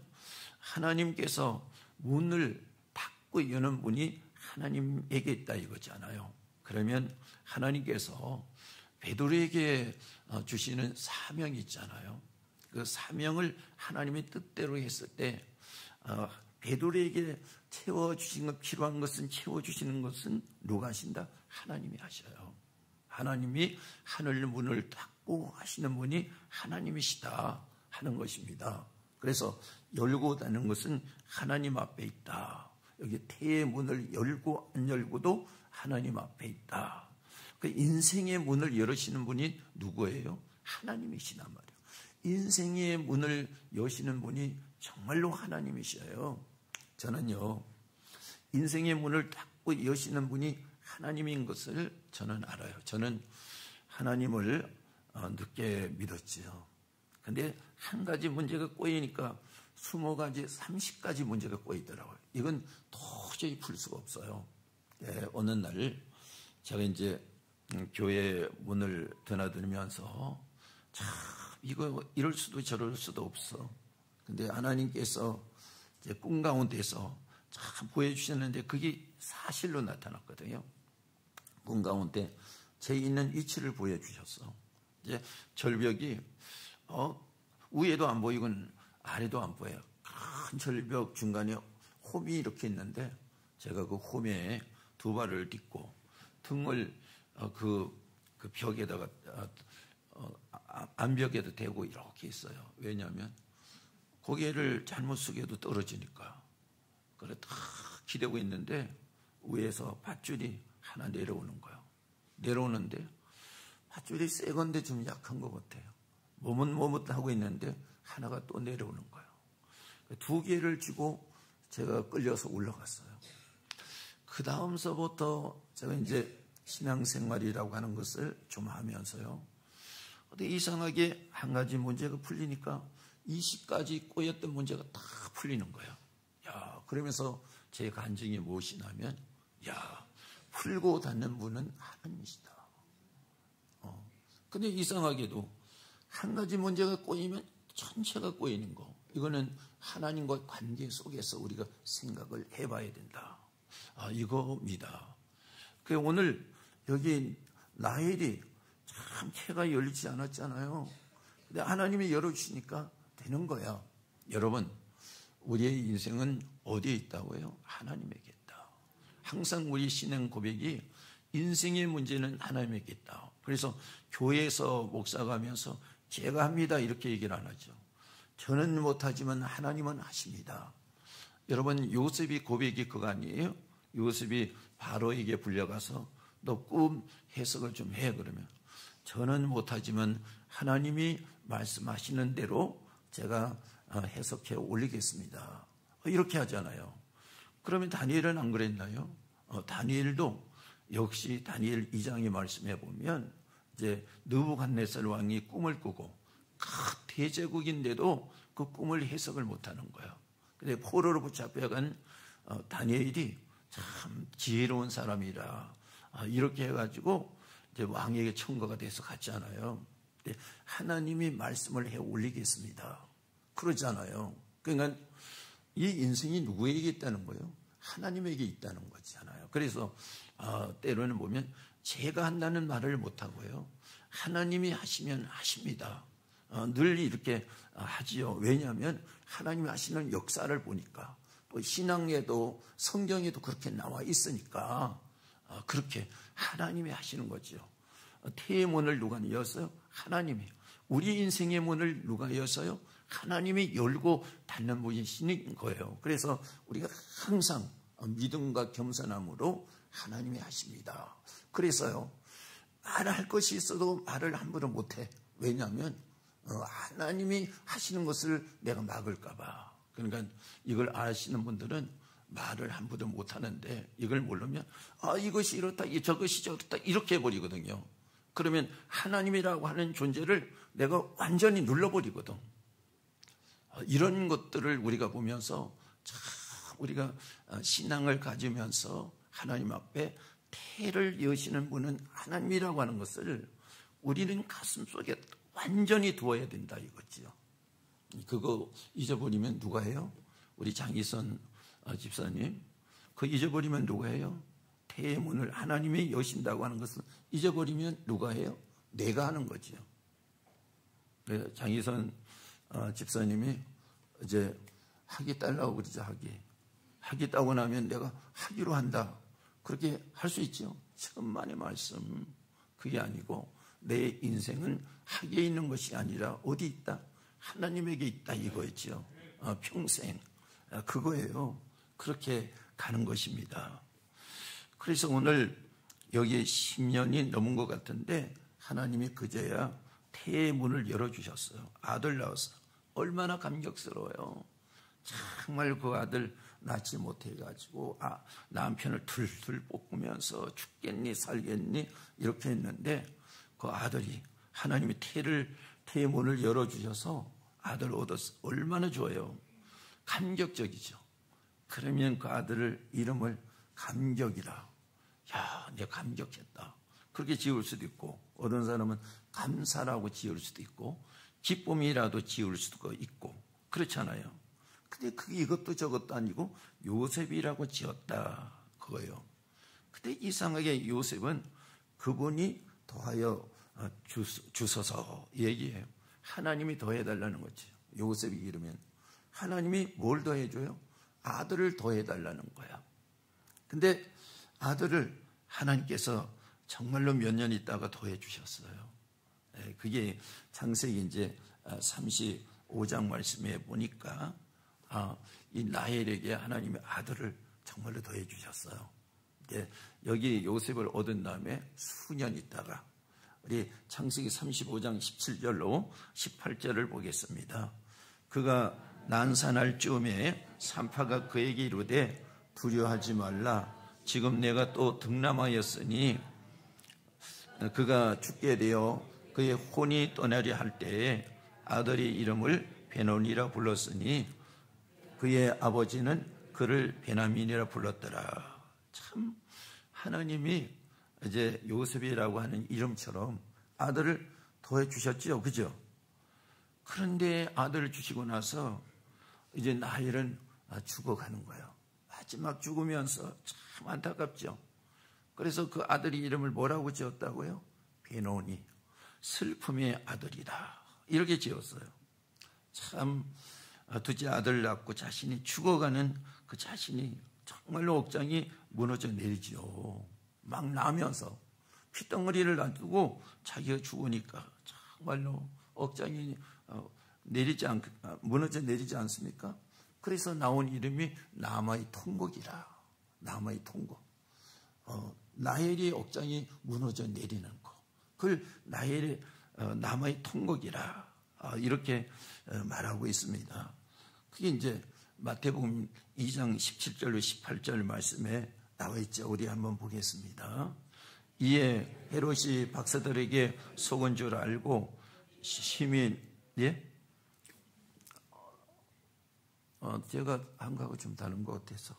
하나님께서 문을 닫고 여는 문이 하나님에게 있다 이거잖아요. 그러면 하나님께서 베드로에게 주시는 사명이 있잖아요. 그 사명을 하나님의 뜻대로 했을 때 베드로에게 채워주신 것, 필요한 것은 채워주시는 것은 누가 하신다? 하나님이 하셔요. 하나님이 하늘 문을 닫고 하시는 분이 하나님이시다 하는 것입니다. 그래서 열고 닫는 것은 하나님 앞에 있다. 여기 태의 문을 열고 안 열고도 하나님 앞에 있다. 그 인생의 문을 열으시는 분이 누구예요? 하나님이시단 말이에요. 인생의 문을 여시는 분이 정말로 하나님이셔요. 저는요, 인생의 문을 닫고 여시는 분이 하나님인 것을 저는 알아요. 저는 하나님을 늦게 믿었지요. 근데 한 가지 문제가 꼬이니까 20가지, 30가지 문제가 꼬이더라고요. 이건 도저히 풀 수가 없어요. 네, 어느 날 제가 이제 교회 문을 드나들면서 참 이거 이럴 수도 저럴 수도 없어. 근데 하나님께서 이제 꿈 가운데서 참 보여주셨는데 그게 사실로 나타났거든요. 꿈 가운데 제 있는 위치를 보여주셨어. 이제 절벽이 위에도 안 보이고 아래도 안 보여요. 큰 절벽 중간에 홈이 이렇게 있는데 제가 그 홈에 두 발을 딛고 등을 그 벽에다가 암벽에도 대고 이렇게 있어요. 왜냐하면 고개를 잘못 숙여도 떨어지니까. 그래 딱 기대고 있는데 위에서 밧줄이 하나 내려오는 거예요. 내려오는데 밧줄이 세 건데 좀 약한 것 같아요. 머뭇머뭇하고 있는데 하나가 또 내려오는 거예요. 두 개를 쥐고 제가 끌려서 올라갔어요. 그 다음서부터 제가 이제 신앙생활이라고 하는 것을 좀 하면서요. 근데 이상하게 한 가지 문제가 풀리니까 20가지 꼬였던 문제가 다 풀리는 거예요. 야, 그러면서 제 간증이 무엇이냐면, 야, 풀고 닫는 분은 하나님이시다. 근데 이상하게도 한 가지 문제가 꼬이면 전체가 꼬이는 거. 이거는 하나님과 관계 속에서 우리가 생각을 해봐야 된다. 이겁니다. 그 오늘 여기 나엘이 참 채가 열리지 않았잖아요. 근데 하나님이 열어주시니까 되는 거야. 여러분, 우리의 인생은 어디에 있다고요? 하나님에게 있다. 항상 우리 신앙 고백이 인생의 문제는 하나님에게 있다. 그래서 교회에서 목사가 하면서 제가 합니다 이렇게 얘기를 안 하죠. 저는 못하지만 하나님은 하십니다. 여러분, 요셉이 고백이 그거 아니에요? 요셉이 바로에게 불려가서 너 꿈 해석을 좀 해. 그러면 저는 못하지만 하나님이 말씀하시는 대로 제가 해석해 올리겠습니다. 이렇게 하잖아요. 그러면 다니엘은 안 그랬나요? 다니엘도 역시 다니엘 2장의 말씀해 보면 이제 느부갓네살 왕이 꿈을 꾸고 대제국인데도 그 꿈을 해석을 못하는 거예요. 근데 포로로 붙잡혀간 다니엘이 참 지혜로운 사람이라 이렇게 해가지고 이제 왕에게 청거가 돼서 갔잖아요. 근데 하나님이 말씀을 해 올리겠습니다. 그러잖아요. 그러니까 이 인생이 누구에게 있다는 거예요? 하나님에게 있다는 거잖아요. 그래서 때로는 보면 제가 한다는 말을 못하고요. 하나님이 하시면 하십니다. 늘 이렇게 하지요. 왜냐하면 하나님이 하시는 역사를 보니까 또 신앙에도 성경에도 그렇게 나와 있으니까 그렇게 하나님이 하시는 거죠. 태의 문을 누가 열었어요? 하나님이. 우리 인생의 문을 누가 열었어요? 하나님이 열고 닫는 분이신 거예요. 그래서 우리가 항상 믿음과 겸손함으로 하나님이 하십니다. 그래서요, 말할 것이 있어도 말을 함부로 못해. 왜냐하면 하나님이 하시는 것을 내가 막을까봐. 그러니까 이걸 아시는 분들은 말을 함부로 못하는데 이걸 모르면 이것이 이렇다, 저것이 저렇다 이렇게 해버리거든요. 그러면 하나님이라고 하는 존재를 내가 완전히 눌러버리거든. 이런 것들을 우리가 보면서 참 우리가 신앙을 가지면서 하나님 앞에 태를 여시는 분은 하나님이라고 하는 것을 우리는 가슴속에 완전히 두어야 된다 이거지요. 그거 잊어버리면 누가 해요? 우리 장희선 집사님. 그 잊어버리면 누가 해요? 태의 문을 하나님이 여신다고 하는 것은 잊어버리면 누가 해요? 내가 하는 거지요. 장희선 집사님이 이제 학위 딸라고 그러죠. 학위 따고 나면 내가 학위로 한다. 그렇게 할 수 있죠. 천만의 말씀. 그게 아니고 내 인생은 학위에 있는 것이 아니라 어디 있다? 하나님에게 있다 이거였죠. 평생. 그거예요. 그렇게 가는 것입니다. 그래서 오늘 여기에 10년이 넘은 것 같은데 하나님이 그제야 태의 문을 열어주셨어요. 아들 낳았어요. 얼마나 감격스러워요. 정말 그 아들 낳지 못해가지고 남편을 들들 볶으면서 죽겠니 살겠니 이렇게 했는데 그 아들이 하나님이 태의 문을 열어주셔서 아들 얻었어. 얼마나 좋아요. 감격적이죠. 그러면 그 아들을 이름을 감격이라. 야, 내가 감격했다. 그렇게 지을 수도 있고 어떤 사람은 감사라고 지을 수도 있고 기쁨이라도 지을 수도 있고 그렇잖아요. 근데 이것도 저것도 아니고 요셉이라고 지었다 그거예요. 근데 이상하게 요셉은 그분이 더하여 주소서 얘기해요. 하나님이 더해달라는 거죠. 요셉이 이러면 하나님이 뭘 더해줘요? 아들을 더해달라는 거야. 근데 아들을 하나님께서 정말로 몇 년 있다가 더해주셨어요. 그게 창세기 이제 35장 말씀에 보니까 이 라헬에게 하나님의 아들을 정말로 더해주셨어요. 여기 요셉을 얻은 다음에 수년 있다가 우리 창세기 35장 17절로 18절을 보겠습니다. 그가 난산할 즈음에 산파가 그에게 이르되 두려워하지 말라. 지금 내가 또 등남하였으니 그가 죽게 되어 그의 혼이 떠나려 할 때에 아들의 이름을 베노니라 불렀으니 그의 아버지는 그를 베냐민이라 불렀더라. 참 하나님이 이제 요셉이라고 하는 이름처럼 아들을 더해 주셨죠, 그죠? 그런데 아들을 주시고 나서 이제 라헬은 죽어가는 거예요. 마지막 죽으면서 참 안타깝죠. 그래서 그 아들이 이름을 뭐라고 지었다고요? 베노니, 슬픔의 아들이다. 이렇게 지었어요. 참 둘째 아들 낳고 자신이 죽어가는 그 자신이 정말로 억장이 무너져 내리죠. 막 나면서 피덩어리를 놔두고 자기가 죽으니까 정말로 억장이 무너져 내리지 않습니까? 그래서 나온 이름이 나마의 통곡이라. 나마의 통곡. 라헬의 억장이 무너져 내리는 거. 그걸 라헬의 나마의 통곡이라. 이렇게 말하고 있습니다. 그게 이제 마태복음 2장 17절로 18절 말씀에 나와 있죠. 우리 한번 보겠습니다. 이에 헤롯이 박사들에게 속은 줄 알고 시민, 예? 제가 한 거하고 좀 다른 것 같아서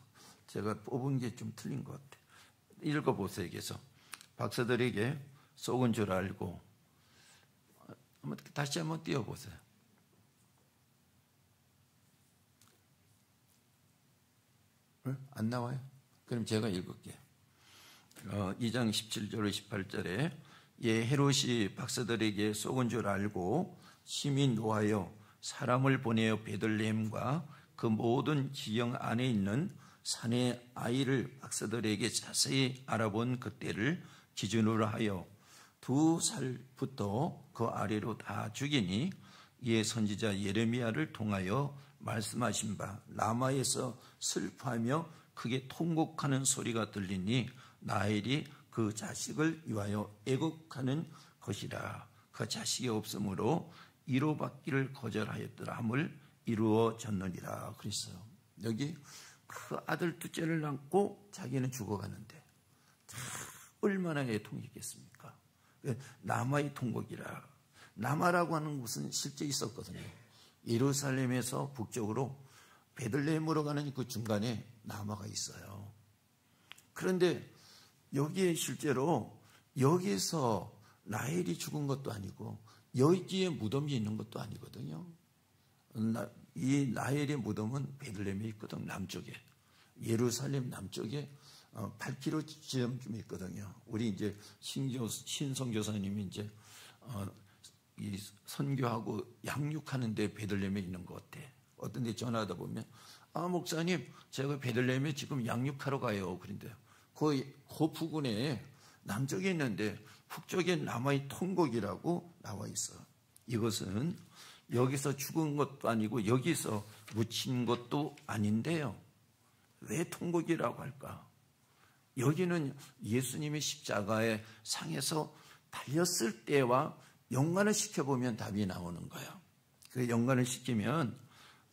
제가 뽑은 게 좀 틀린 것 같아요. 읽어보세요. 여기서 박사들에게 속은 줄 알고 다시 한번 띄워보세요. 안 나와요? 그럼 제가 읽을게요. 2장 17절 18절에 예, 헤롯이 박사들에게 속은 줄 알고 심히 노하여 사람을 보내어 베들레헴과 그 모든 지경 안에 있는 산의 아이를 박사들에게 자세히 알아본 그때를 기준으로 하여 2살부터 그 아래로 다 죽이니 이에 선지자 예레미야를 통하여 말씀하신 바 라마에서 슬퍼하며 크게 통곡하는 소리가 들리니 라헬이 그 자식을 위하여 애곡하는 것이라. 그 자식이 없으므로 위로받기를 거절하였더라 함을 이루어졌느니라 그랬어요. 여기 그 아들 둘째를 낳고 자기는 죽어가는데 얼마나 애통이겠습니까? 남아의 통곡이라. 남아라고 하는 곳은 실제 있었거든요. 예루살렘에서 북쪽으로 베들레헴으로 가는 그 중간에 남아가 있어요. 그런데 여기에 실제로 여기서 라헬이 죽은 것도 아니고 여기에 무덤이 있는 것도 아니거든요. 이 라헬의 무덤은 베들레헴에 있거든, 남쪽에. 예루살렘 남쪽에 8km 지점쯤에 있거든요. 우리 이제 신성교사님이 이제 이 선교하고 양육하는데 베들레헴에 있는 것 같아. 어떤 데 전화하다 보면 목사님 제가 베들레헴에 지금 양육하러 가요. 그런데요. 그 부근에 남쪽에 있는데 북쪽에 남아의 통곡이라고 나와 있어. 이것은 여기서 죽은 것도 아니고 여기서 묻힌 것도 아닌데요. 왜 통곡이라고 할까? 여기는 예수님이 십자가의 상에서 달렸을 때와 연관을 시켜보면 답이 나오는 거예요. 그 연관을 시키면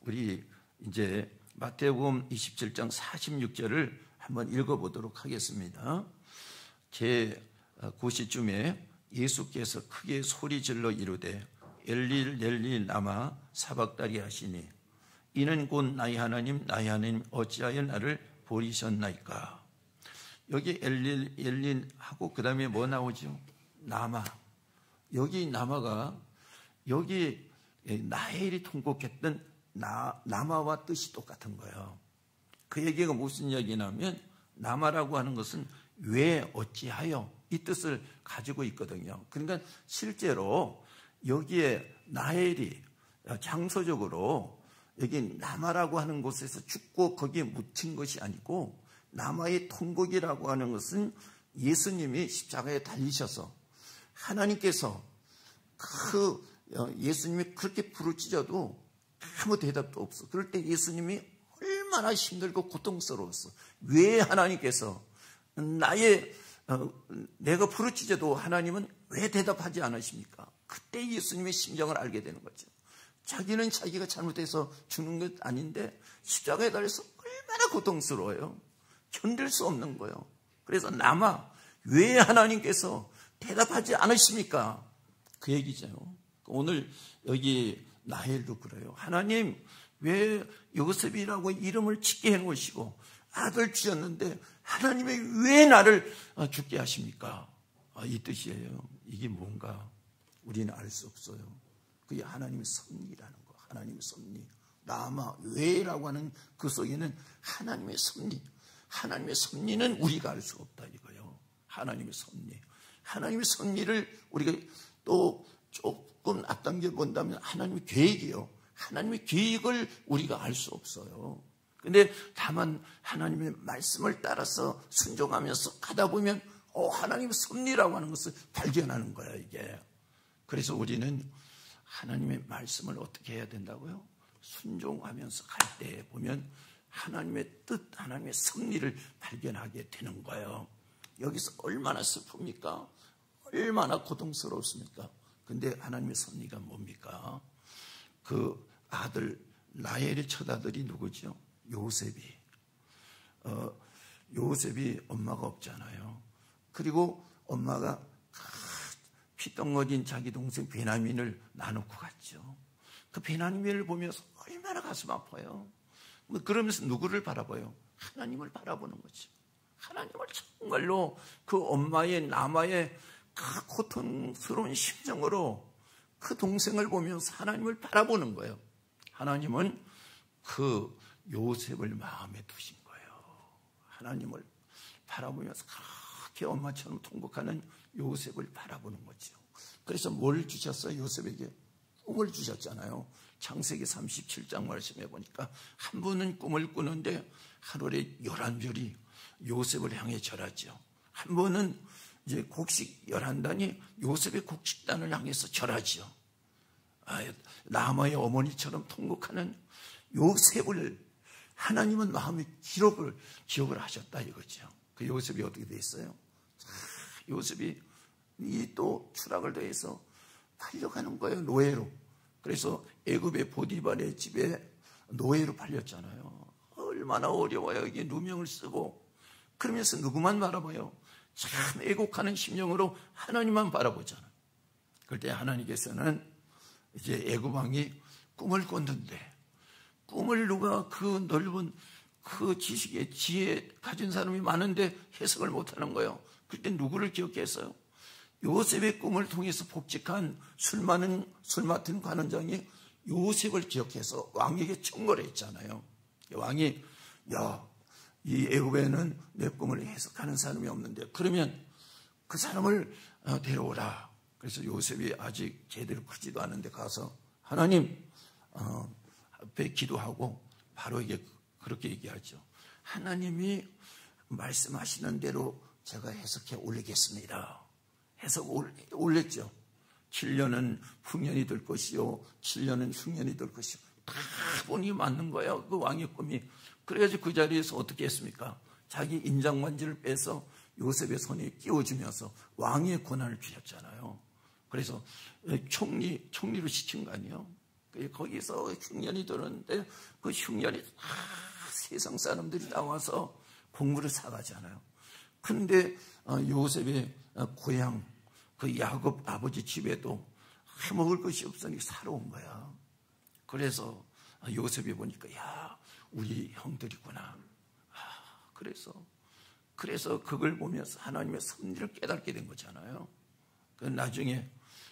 우리 이제 마태복음 27장 46절을 한번 읽어보도록 하겠습니다. 제 9시쯤에 예수께서 크게 소리질러 이르되 엘리 엘리 라마 사박다리 하시니 이는 곧 나의 하나님 어찌하여 나를 버리셨나이까. 여기 엘리 하고 그 다음에 뭐 나오죠? 라마. 여기 라마가 여기 라헬이 통곡했던 라마와 뜻이 똑같은 거예요. 그 얘기가 무슨 얘기냐면 라마라고 하는 것은 왜 어찌하여 이 뜻을 가지고 있거든요. 그러니까 실제로 여기에 라헬이 장소적으로 여기 라마라고 하는 곳에서 죽고 거기에 묻힌 것이 아니고 라마의 통곡이라고 하는 것은 예수님이 십자가에 달리셔서 하나님께서 예수님이 그렇게 부르짖어도 아무 대답도 없어. 그럴 때 예수님이 얼마나 힘들고 고통스러웠어. 왜 하나님께서 내가 부르짖어도 하나님은 왜 대답하지 않으십니까? 그때 예수님의 심정을 알게 되는 거죠. 자기는 자기가 잘못해서 죽는 것 아닌데 십자가에 달려서 얼마나 고통스러워요. 견딜 수 없는 거예요. 그래서 왜 하나님께서 대답하지 않으십니까? 그 얘기죠. 오늘 여기 라헬도 그래요. 하나님 왜 요셉이라고 이름을 짓게 해놓으시고 아들 주셨는데 하나님이 왜 나를 죽게 하십니까? 이 뜻이에요. 이게 뭔가 우리는 알 수 없어요. 그게 하나님의 섭리라는 거. 하나님의 섭리. 라마 왜라고 하는 그 속에는 하나님의 섭리. 하나님의 섭리는 우리가 알 수 없다 이거예요. 하나님의 섭리. 하나님의 섭리를 우리가 또 조금 앞당겨 본다면 하나님의 계획이요. 하나님의 계획을 우리가 알 수 없어요. 근데 다만 하나님의 말씀을 따라서 순종하면서 가다 보면 하나님의 섭리라고 하는 것을 발견하는 거야 이게. 그래서 우리는 하나님의 말씀을 어떻게 해야 된다고요? 순종하면서 갈 때 보면 하나님의 뜻, 하나님의 섭리를 발견하게 되는 거예요. 여기서 얼마나 슬픕니까? 얼마나 고통스럽습니까? 근데 하나님의 섭리가 뭡니까? 그 아들 라헬의 첫아들이 누구죠? 요셉이. 요셉이 엄마가 없잖아요. 그리고 엄마가 피덩어린 자기 동생 베냐민을 나놓고 갔죠. 그 베냐민을 보면서 얼마나 가슴 아파요. 그러면서 누구를 바라봐요? 하나님을 바라보는 거죠. 하나님을 정말로 그 엄마의 남아의 그 고통스러운 심정으로 그 동생을 보면서 하나님을 바라보는 거예요. 하나님은 그 요셉을 마음에 두신 거예요. 하나님을 바라보면서 그렇게 엄마처럼 통곡하는 요셉을 바라보는 거죠. 그래서 뭘 주셨어요? 요셉에게 꿈을 주셨잖아요. 창세기 37장 말씀해 보니까 한 분은 꿈을 꾸는데 하늘에 11별이 요셉을 향해 절하죠. 한 번은 이제 곡식 11단이 요셉의 곡식단을 향해서 절하죠. 라마의 어머니처럼 통곡하는 요셉을 하나님은 마음의 기억을 하셨다 이거죠. 그 요셉이 어떻게 됐어요? 요셉이 또 추락을 더해서 팔려가는 거예요. 노예로. 그래서 애굽의 보디발의 집에 노예로 팔렸잖아요. 얼마나 어려워요. 이게 누명을 쓰고. 그러면서 누구만 바라봐요? 참 애곡하는 심령으로 하나님만 바라보잖아요. 그럴 때 하나님께서는 이제 애굽 왕이 꿈을 꿨는데 꿈을 누가 그 넓은 그 지식의 지혜 가진 사람이 많은데 해석을 못하는 거예요. 그때 누구를 기억했어요? 요셉의 꿈을 통해서 복직한 술 맡은 관원장이 요셉을 기억해서 왕에게 청구를 했잖아요. 왕이 이 애굽에는 내 꿈을 해석하는 사람이 없는데 그러면 그 사람을 데려오라. 그래서 요셉이 아직 제대로 크지도 않은데 가서 하나님 앞에 기도하고 바로에게 그렇게 얘기하죠. 하나님이 말씀하시는 대로 제가 해석해 올리겠습니다. 해석 올렸죠. 7년은 풍년이 될 것이요 7년은 흉년이 될 것이요. 다 보니 맞는 거예요. 그 왕의 꿈이. 그래가지고 그 자리에서 어떻게 했습니까? 자기 인장반지를 빼서 요셉의 손에 끼워주면서 왕의 권한을 주셨잖아요. 그래서 총리로 시킨 거 아니에요. 거기서 흉년이 들었는데 그 흉년이 다 세상 사람들이 나와서 곡물을 사가잖아요. 그런데 요셉의 고향 그 야곱 아버지 집에도 먹을 것이 없으니 사러 온 거야. 그래서 요셉이 보니까 야 우리 형들이구나. 그래서 그걸 보면서 하나님의 섭리를 깨닫게 된 거잖아요. 나중에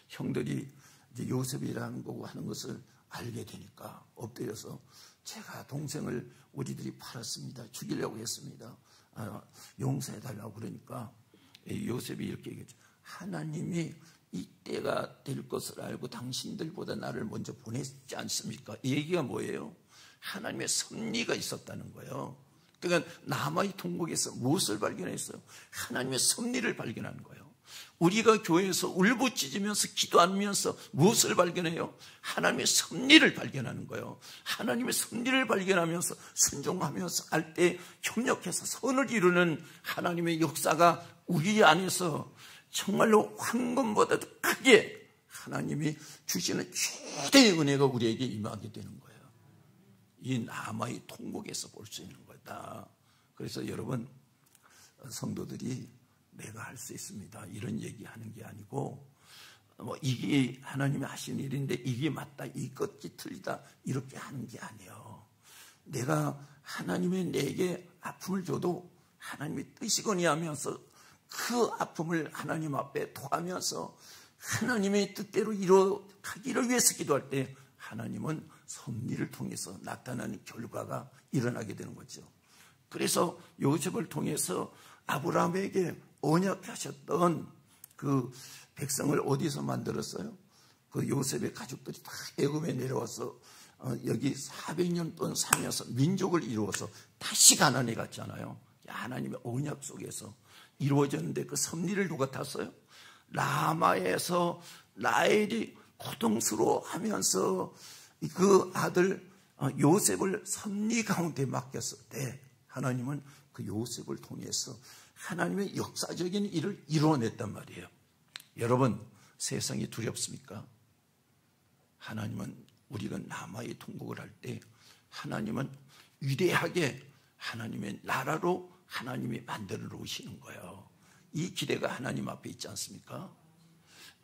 형들이 이제 요셉이라는 거고 하는 것을 알게 되니까 엎드려서 제가 동생을 우리들이 팔았습니다. 죽이려고 했습니다. 용서해달라고 그러니까 요셉이 이렇게 얘기했죠. 하나님이 이때가 될 것을 알고 당신들보다 나를 먼저 보냈지 않습니까? 이 얘기가 뭐예요? 하나님의 섭리가 있었다는 거예요. 그러니까 남아의 통곡에서 무엇을 발견했어요? 하나님의 섭리를 발견한 거예요. 우리가 교회에서 울부짖으면서 기도하면서 무엇을 발견해요? 하나님의 섭리를 발견하는 거예요. 하나님의 섭리를 발견하면서 순종하면서 할 때 협력해서 선을 이루는 하나님의 역사가 우리 안에서 정말로 황금보다도 크게 하나님이 주시는 최대의 은혜가 우리에게 임하게 되는 거예요. 이 남아의 통곡에서 볼 수 있는 거다. 그래서 여러분 성도들이 내가 할 수 있습니다 이런 얘기하는 게 아니고 이게 하나님이 하신 일인데 이게 맞다 이것이 틀리다 이렇게 하는 게 아니에요. 내가 하나님이 내게 아픔을 줘도 하나님의 뜻이거니 하면서 그 아픔을 하나님 앞에 토하면서 하나님의 뜻대로 이루어가기를 위해서 기도할 때 하나님은 섭리를 통해서 나타나는 결과가 일어나게 되는 거죠. 그래서 요셉을 통해서 아브라함에게 언약하셨던 그 백성을 어디서 만들었어요? 그 요셉의 가족들이 다 애굽에 내려와서 여기 400년 동안 살면서 민족을 이루어서 다시 가나안에 갔잖아요. 하나님의 언약 속에서 이루어졌는데 그 섭리를 누가 탔어요? 라마에서 라헬이 고통스러워하면서 그 아들 요셉을 섭리 가운데 맡겼을 때 하나님은 그 요셉을 통해서 하나님의 역사적인 일을 이루어냈단 말이에요. 여러분 세상이 두렵습니까? 하나님은 우리가 남아의 통곡을 할 때 하나님은 위대하게 하나님의 나라로 하나님이 만들어 놓으시는 거예요. 이 기대가 하나님 앞에 있지 않습니까?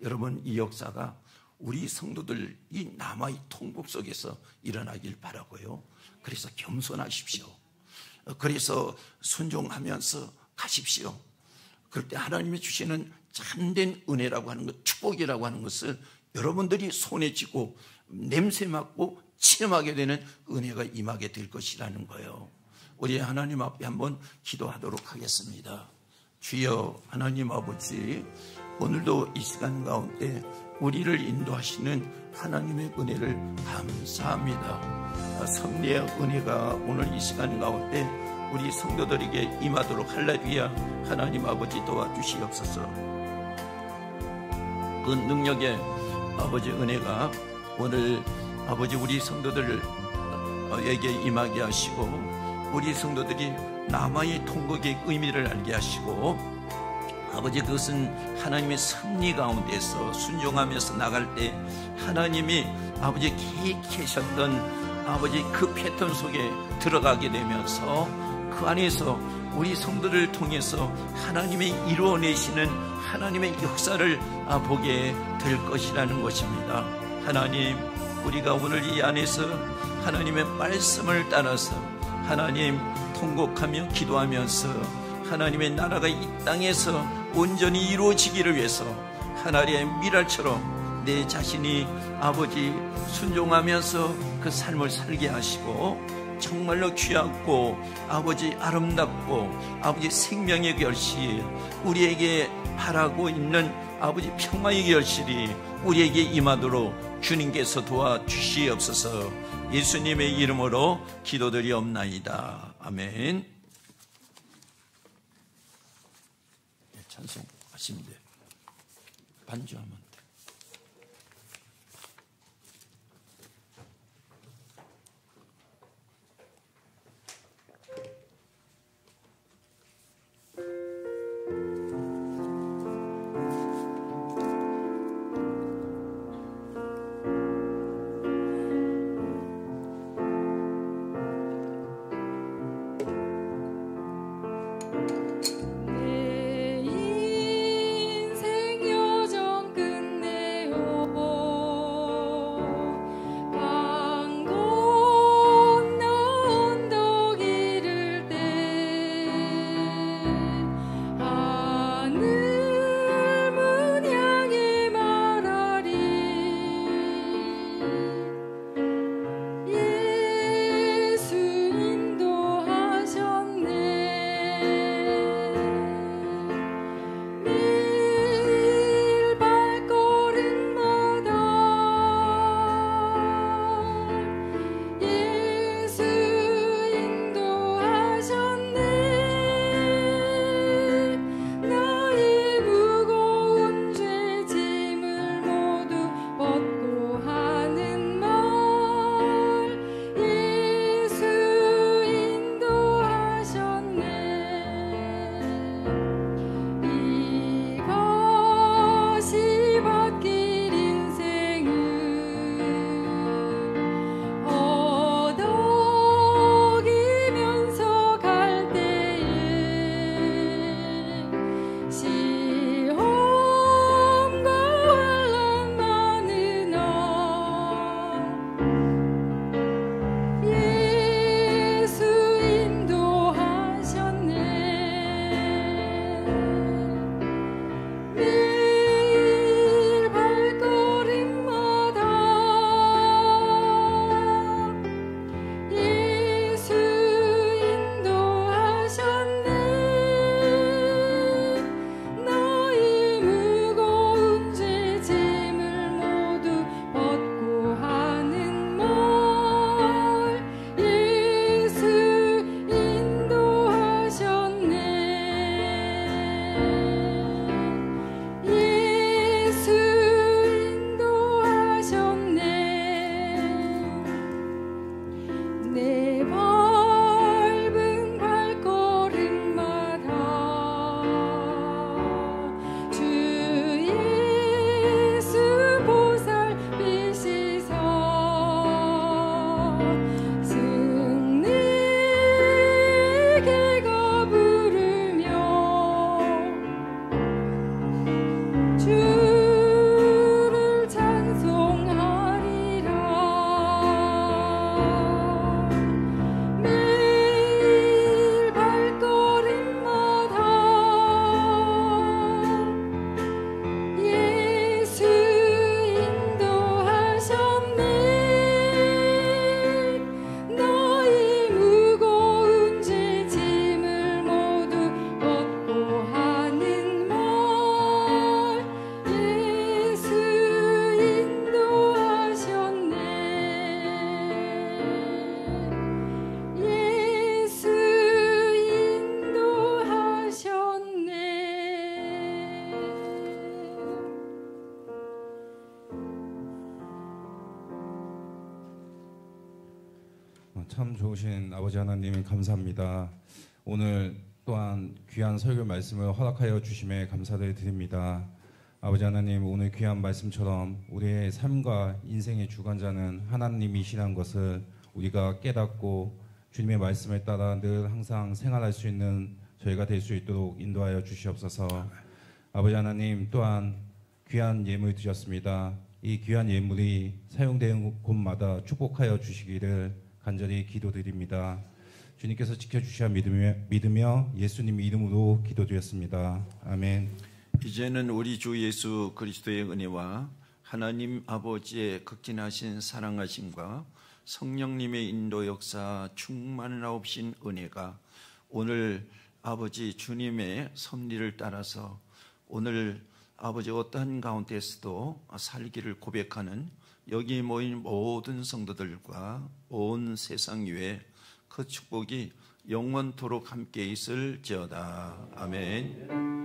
여러분 이 역사가 우리 성도들이 남아의 통곡 속에서 일어나길 바라고요. 그래서 겸손하십시오. 그래서 순종하면서 가십시오. 그럴 때 하나님이 주시는 참된 은혜라고 하는 것, 축복이라고 하는 것을 여러분들이 손에 쥐고 냄새 맡고 체험하게 되는 은혜가 임하게 될 것이라는 거예요. 우리 하나님 앞에 한번 기도하도록 하겠습니다. 주여 하나님 아버지, 오늘도 이 시간 가운데 우리를 인도하시는 하나님의 은혜를 감사합니다. 섭리의 은혜가 오늘 이 시간 가운데 우리 성도들에게 임하도록 할렐루야. 하나님 아버지 도와주시옵소서. 그 능력의 아버지 은혜가 오늘 아버지 우리 성도들에게 임하게 하시고 우리 성도들이 남아의 통곡의 의미를 알게 하시고 아버지 그것은 하나님의 섭리 가운데서 순종하면서 나갈 때 하나님이 아버지 계획하셨던 아버지 그 패턴 속에 들어가게 되면서 그 안에서 우리 성도를 통해서 하나님이 이루어내시는 하나님의 역사를 보게 될 것이라는 것입니다. 하나님 우리가 오늘 이 안에서 하나님의 말씀을 따라서 하나님 통곡하며 기도하면서 하나님의 나라가 이 땅에서 온전히 이루어지기를 위해서 하나님의 미랄처럼 내 자신이 아버지 순종하면서 그 삶을 살게 하시고 정말로 귀하고 아버지 아름답고 아버지 생명의 결실, 우리에게 바라고 있는 아버지 평화의 결실이 우리에게 임하도록 주님께서 도와주시옵소서. 예수님의 이름으로 기도드리옵나이다. 아멘. 찬송하시면 돼요. 반주하면 돼요. 내 인생 여정 끝내요 강 건너 언덕 이를 때 하늘 문 향해 말하리 예수 인도하셨네 매일 발걸음마다 예수 인도하셨네 나의 무거운 죄 짐을 모두 벗고 하는 말 예수 인도하셨네 이것이 벗길 인생은 어덕이면서 갈 때에 시험과 환난 많으나 예수 인도하셨네 매일 발걸음마다 예수 인도하셨네 나의 무거운 죄 짐을 모두 벗고 하는 말 예수 인도하셨네 예수 인도하셨네 내 밟은 발걸음마다 주 예수 보살피시사 승리에게가 부르며 주를 찬송하리라 매일 발걸음마다 예수 인도하셨네 나의 무거운 죄 짐을 모두 벗고 하는 말 예수 인도하셨네 예수 인도하셨네 참 좋으신 아버지 하나님 감사합니다. 오늘 또한 귀한 설교 말씀을 허락하여 주심에 감사를 드립니다. 아버지 하나님, 오늘 귀한 말씀처럼 우리의 삶과 인생의 주관자는 하나님이시라는 것을 우리가 깨닫고 주님의 말씀에 따라 늘 항상 생활할 수 있는 저희가 될 수 있도록 인도하여 주시옵소서. 아버지 하나님, 또한 귀한 예물 드렸습니다. 이 귀한 예물이 사용되는 곳마다 축복하여 주시기를 간절히 기도드립니다. 주님께서 지켜주셔야 믿으며 예수님 이름으로 기도드렸습니다. 아멘. 이제는 우리 주 예수 그리스도의 은혜와 하나님 아버지의 극진하신 사랑하심과 성령님의 인도 역사 충만하옵신 은혜가 오늘 아버지 주님의 섭리를 따라서 오늘 아버지 어떠한 가운데서도 살기를 고백하는 여기 모인 모든 성도들과 온 세상 위에 그 축복이 영원토록 함께 있을지어다. 아멘.